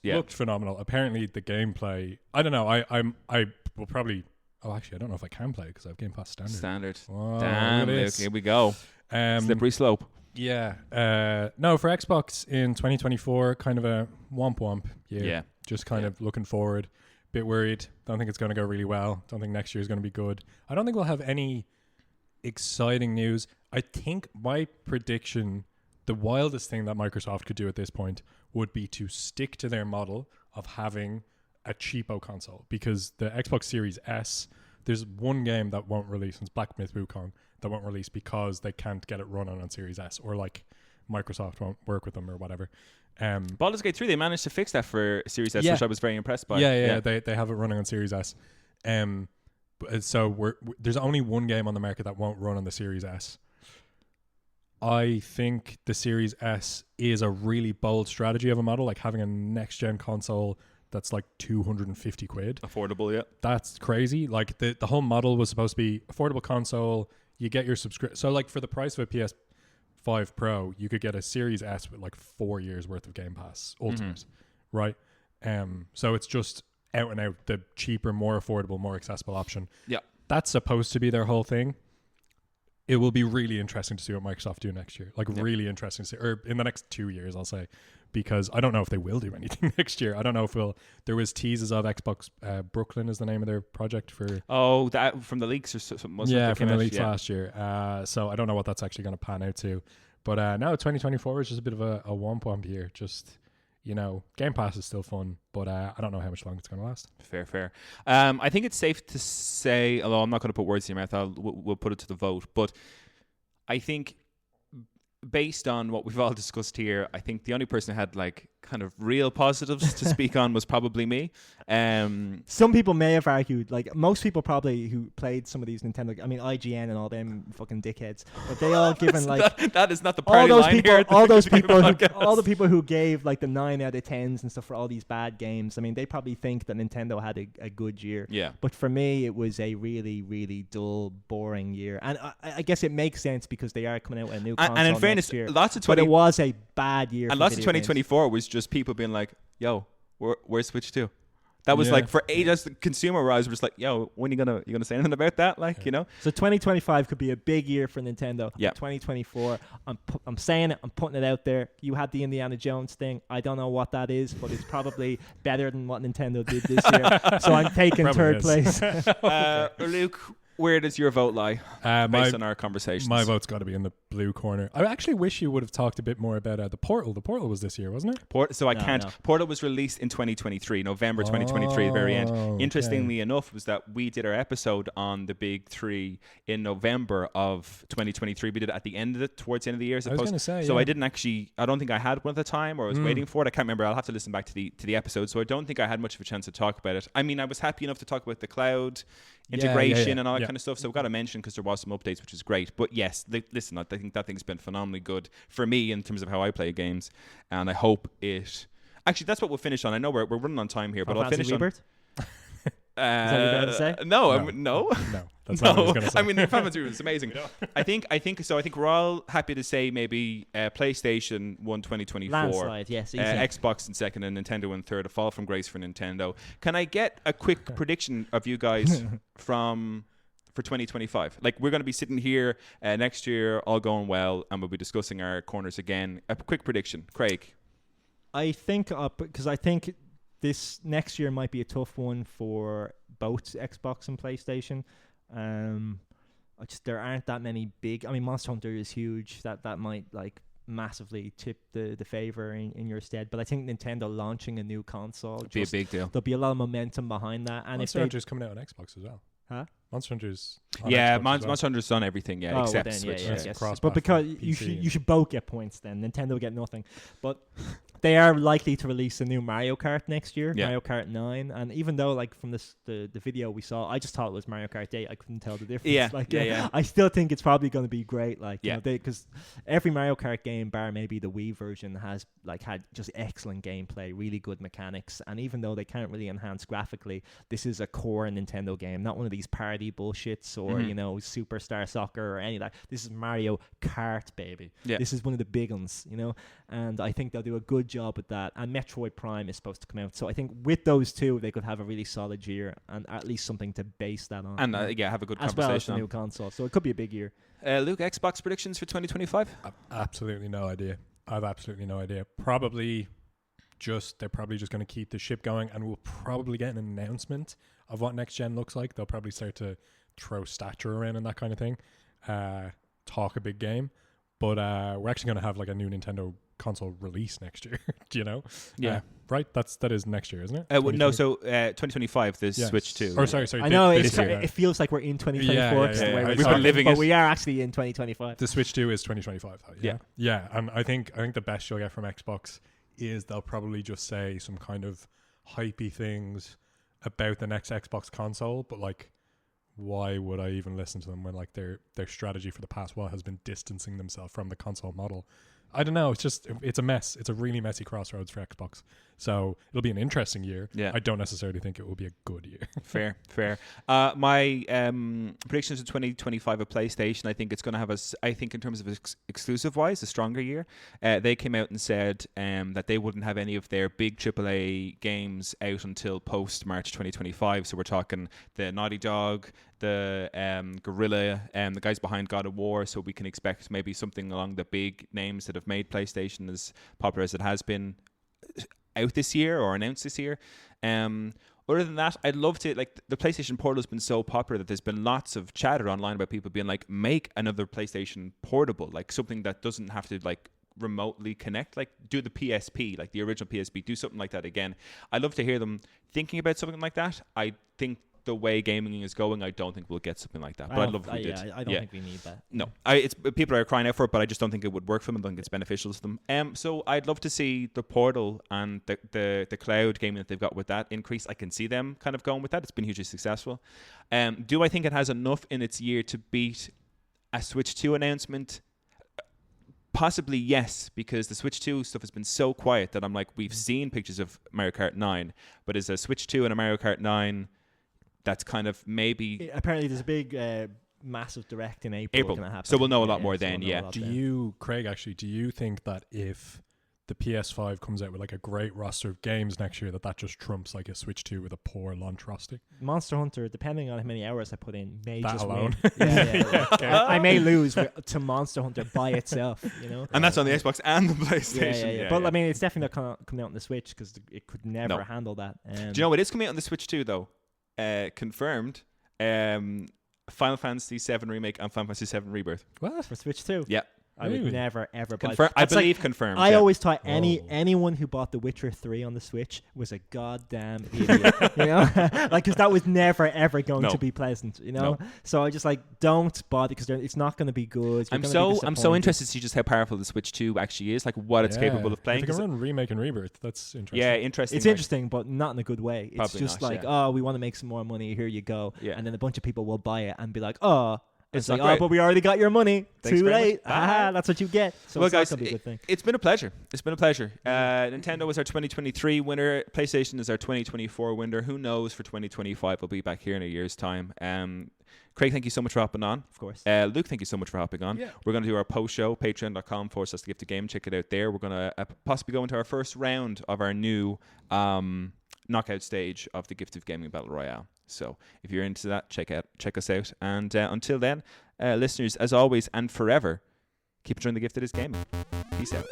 looked phenomenal. Apparently the gameplay. I don't know. I will probably. Oh, actually, I don't know if I can play because I have Game Pass Standard. Oh, damn, Luke, here we go. Slippery slope. Yeah. No, for Xbox in 2024, kind of a womp year. Yeah. Just kind of looking forward. Bit worried. Don't think it's going to go really well. Don't think next year is going to be good. I don't think we'll have any exciting news. I think my prediction, the wildest thing that Microsoft could do at this point would be to stick to their model of having a cheapo console, because the Xbox Series S, there's one game that won't release, and it's Black Myth Wukong, that won't release because they can't get it running on Series S, or like Microsoft won't work with them or whatever. Baldur's Gate 3, they managed to fix that for Series S, which I was very impressed by. Yeah. They have it running on Series S. So there's only one game on the market that won't run on the Series S. I think the Series S is a really bold strategy of a model, like having a next-gen console that's like 250 quid. Affordable, yeah. That's crazy. Like, the whole model was supposed to be affordable console. You get your subscription. So, like, for the price of a PS5 Pro, you could get a Series S with like 4 years worth of Game Pass Ultimate, right? So it's just out and out the cheaper, more affordable, more accessible option. Yeah. That's supposed to be their whole thing. It will be really interesting to see what Microsoft do next year. Like, really interesting to see, or in the next 2 years, I'll say, because I don't know if they will do anything next year. I don't know if there was teases of Xbox Brooklyn is the name of their project for. Oh, that from the leaks or something. Wasn't it? From the leaks last year. So I don't know what that's actually going to pan out to. But now 2024 is just a bit of a womp year. Just, Game Pass is still fun, but I don't know how much longer it's going to last. Fair. I think it's safe to say, although I'm not going to put words in your mouth, we'll put it to the vote. But I think based on what we've all discussed here, I think the only person who had like kind of real positives to speak on was probably me. Some people may have argued, like most people probably who played some of these Nintendo, I mean IGN and all them fucking dickheads, but they all given like that is not the party line here. All the people who gave like the 9 out of 10s and stuff for all these bad games. I mean, they probably think that Nintendo had a good year. Yeah. But for me, it was a really, really dull, boring year, and I guess it makes sense because they are coming out with a new console. And in fairness, year, lots of but it was a bad year. And lots of 2024 was just people being like, "Yo, where's Switch 2?" That was like for ages, the consumer rise was like, "Yo, when you gonna say anything about that?" Like, So 2025 could be a big year for Nintendo. Yeah. 2024, I'm saying it. I'm putting it out there. You had the Indiana Jones thing. I don't know what that is, but it's probably better than what Nintendo did this year. So I'm taking third place. Luke, where does your vote lie based on our conversations? My vote's got to be in the blue corner. I actually wish you would have talked a bit more about the Portal. The Portal was this year, wasn't it? So I can't. No. Portal was released in 2023, November 2023, the very end. Okay. Interestingly enough, was that we did our episode on the big three in November of 2023. We did it at the end of it, towards the end of the year. I was going to say, so I didn't actually. I don't think I had one at the time, or I was waiting for it. I can't remember. I'll have to listen back to the episode. So I don't think I had much of a chance to talk about it. I mean, I was happy enough to talk about the cloud integration and all that kind of stuff. So we've got to mention because there was some updates, which is great. But yes, listen, I think that thing's been phenomenally good for me in terms of how I play games, and I hope it. Actually, that's what we'll finish on. I know we're running on time here, but I'll finish Rebirth? on. Is that what you're going to say? No. No, that's not what I was going to say. I mean, Final Fantasy is amazing. I think so. I think we're all happy to say maybe PlayStation 1 2024. Landslide, yes. Easy. Xbox in second and Nintendo in third. A fall from grace for Nintendo. Can I get a quick prediction of you guys for 2025? Like, we're going to be sitting here next year, all going well, and we'll be discussing our corners again. A quick prediction, Craig. I think because I think this next year might be a tough one for both Xbox and PlayStation. There aren't that many big. I mean, Monster Hunter is huge. That might like massively tip the favor in your stead. But I think Nintendo launching a new console would be a big deal. There'll be a lot of momentum behind that. And Monster Hunter's coming out on Xbox as well. Huh? Monster Hunter's Monster Hunter's on everything, except then, Switch. Yes. But because you should both get points then. Nintendo will get nothing. But they are likely to release a new Mario Kart next year, Mario Kart 9. And even though, like, from the video we saw, I just thought it was Mario Kart 8. I couldn't tell the difference. I still think it's probably going to be great. Because every Mario Kart game, bar maybe the Wii version, has had just excellent gameplay, really good mechanics. And even though they can't really enhance graphically, this is a core Nintendo game, not one of these party bullshits or Superstar Soccer or any of that. This is Mario Kart, baby. This is one of the big ones, and I think they'll do a good job with that. And Metroid Prime is supposed to come out, so I think with those two they could have a really solid year and at least something to base that on, and have a good as conversation well as the new console. So it could be a big year. Luke, Xbox predictions for 2025? I've absolutely no idea. Probably they're probably just going to keep the ship going, and we'll probably get an announcement of what next gen looks like. They'll probably start to throw stature around and that kind of thing, talk a big game. But we're actually going to have like a new Nintendo console release next year. Do you know? Yeah. Right. That is next year, isn't it? No. So 2025. There's Switch 2. Or sorry. I know it feels like we're in 2024. We've been living but it. we are actually in 2025. The Switch 2 is 2025. Yeah. And I think the best you'll get from Xbox is they'll probably just say some kind of hypey things about the next Xbox console, but like, why would I even listen to them when like their strategy for the past while has been distancing themselves from the console model? I don't know. It's a mess. It's a really messy crossroads for Xbox. So it'll be an interesting year. Yeah. I don't necessarily think it will be a good year. Fair. My predictions of 2025 of PlayStation, I think it's going to have I think in terms of exclusive wise, a stronger year. They came out and said that they wouldn't have any of their big AAA games out until post March 2025. So we're talking the Naughty Dog, Guerrilla, the guys behind God of War, so we can expect maybe something along the big names that have made PlayStation as popular as it has been out this year or announced this year. Other than that, I'd love to, like, the PlayStation Portal has been so popular that there's been lots of chatter online about people being like, make another PlayStation Portable, like something that doesn't have to like remotely connect, like do the PSP, like the original PSP, do something like that again. I'd love to hear them thinking about something like that. I think the way gaming is going, I don't think we'll get something like that. But I'd love if we did. I don't think we need that. No, it's people are crying out for it, but I just don't think it would work for them. I don't think it's beneficial to them. So I'd love to see the Portal and the cloud gaming that they've got with that increase. I can see them kind of going with that. It's been hugely successful. Do I think it has enough in its year to beat a Switch 2 announcement? Possibly yes, because the Switch 2 stuff has been so quiet that I'm like, we've seen pictures of Mario Kart 9, but is a Switch 2 and a Mario Kart 9 that's kind of maybe... Apparently there's a big massive direct in April. Gonna happen. So we'll know a lot more then, yeah. Do you think that if the PS5 comes out with like a great roster of games next year, that just trumps like a Switch 2 with a poor launch roster? Monster Hunter, depending on how many hours I put in, may that just alone. win. Okay. I may lose to Monster Hunter by itself, you know. And that's on the Xbox and the PlayStation. Yeah. But I mean, it's definitely not coming out on the Switch because it could never handle that. Do you know what is coming out on the Switch too, though? Confirmed. Final Fantasy VII Remake and Final Fantasy VII Rebirth. What? For Switch 2? Yeah. I would never ever buy. I believe confirmed. I always thought anyone who bought The Witcher 3 on the Switch was a goddamn idiot. You know, like, because that was never ever going to be pleasant. You know, so I just like don't bother because it's not going to be good. I'm so interested to see just how powerful the Switch 2 actually is, like what it's capable of playing. If you can run Remake and Rebirth, that's interesting. Yeah, interesting. It's interesting, but not in a good way. It's Probably just not, like, oh, we want to make some more money. Here you go. Yeah. And then a bunch of people will buy it and be like, oh. It's like, great. but we already got your money. Thanks Too late. Ah, that's what you get. So well, it's guys, not gonna be a good thing. It's been a pleasure. Nintendo was our 2023 winner. PlayStation is our 2024 winner. Who knows for 2025? We'll be back here in a year's time. Craig, thank you so much for hopping on. Of course. Luke, thank you so much for hopping on. Yeah. We're going to do our post show, patreon.com/gift-a-game. Check it out there. We're going to possibly go into our first round of our new knockout stage of the Gift of Gaming Battle Royale. So if you're into that, check us out. And until then, listeners, as always and forever, keep enjoying the gift that is gaming. Peace out.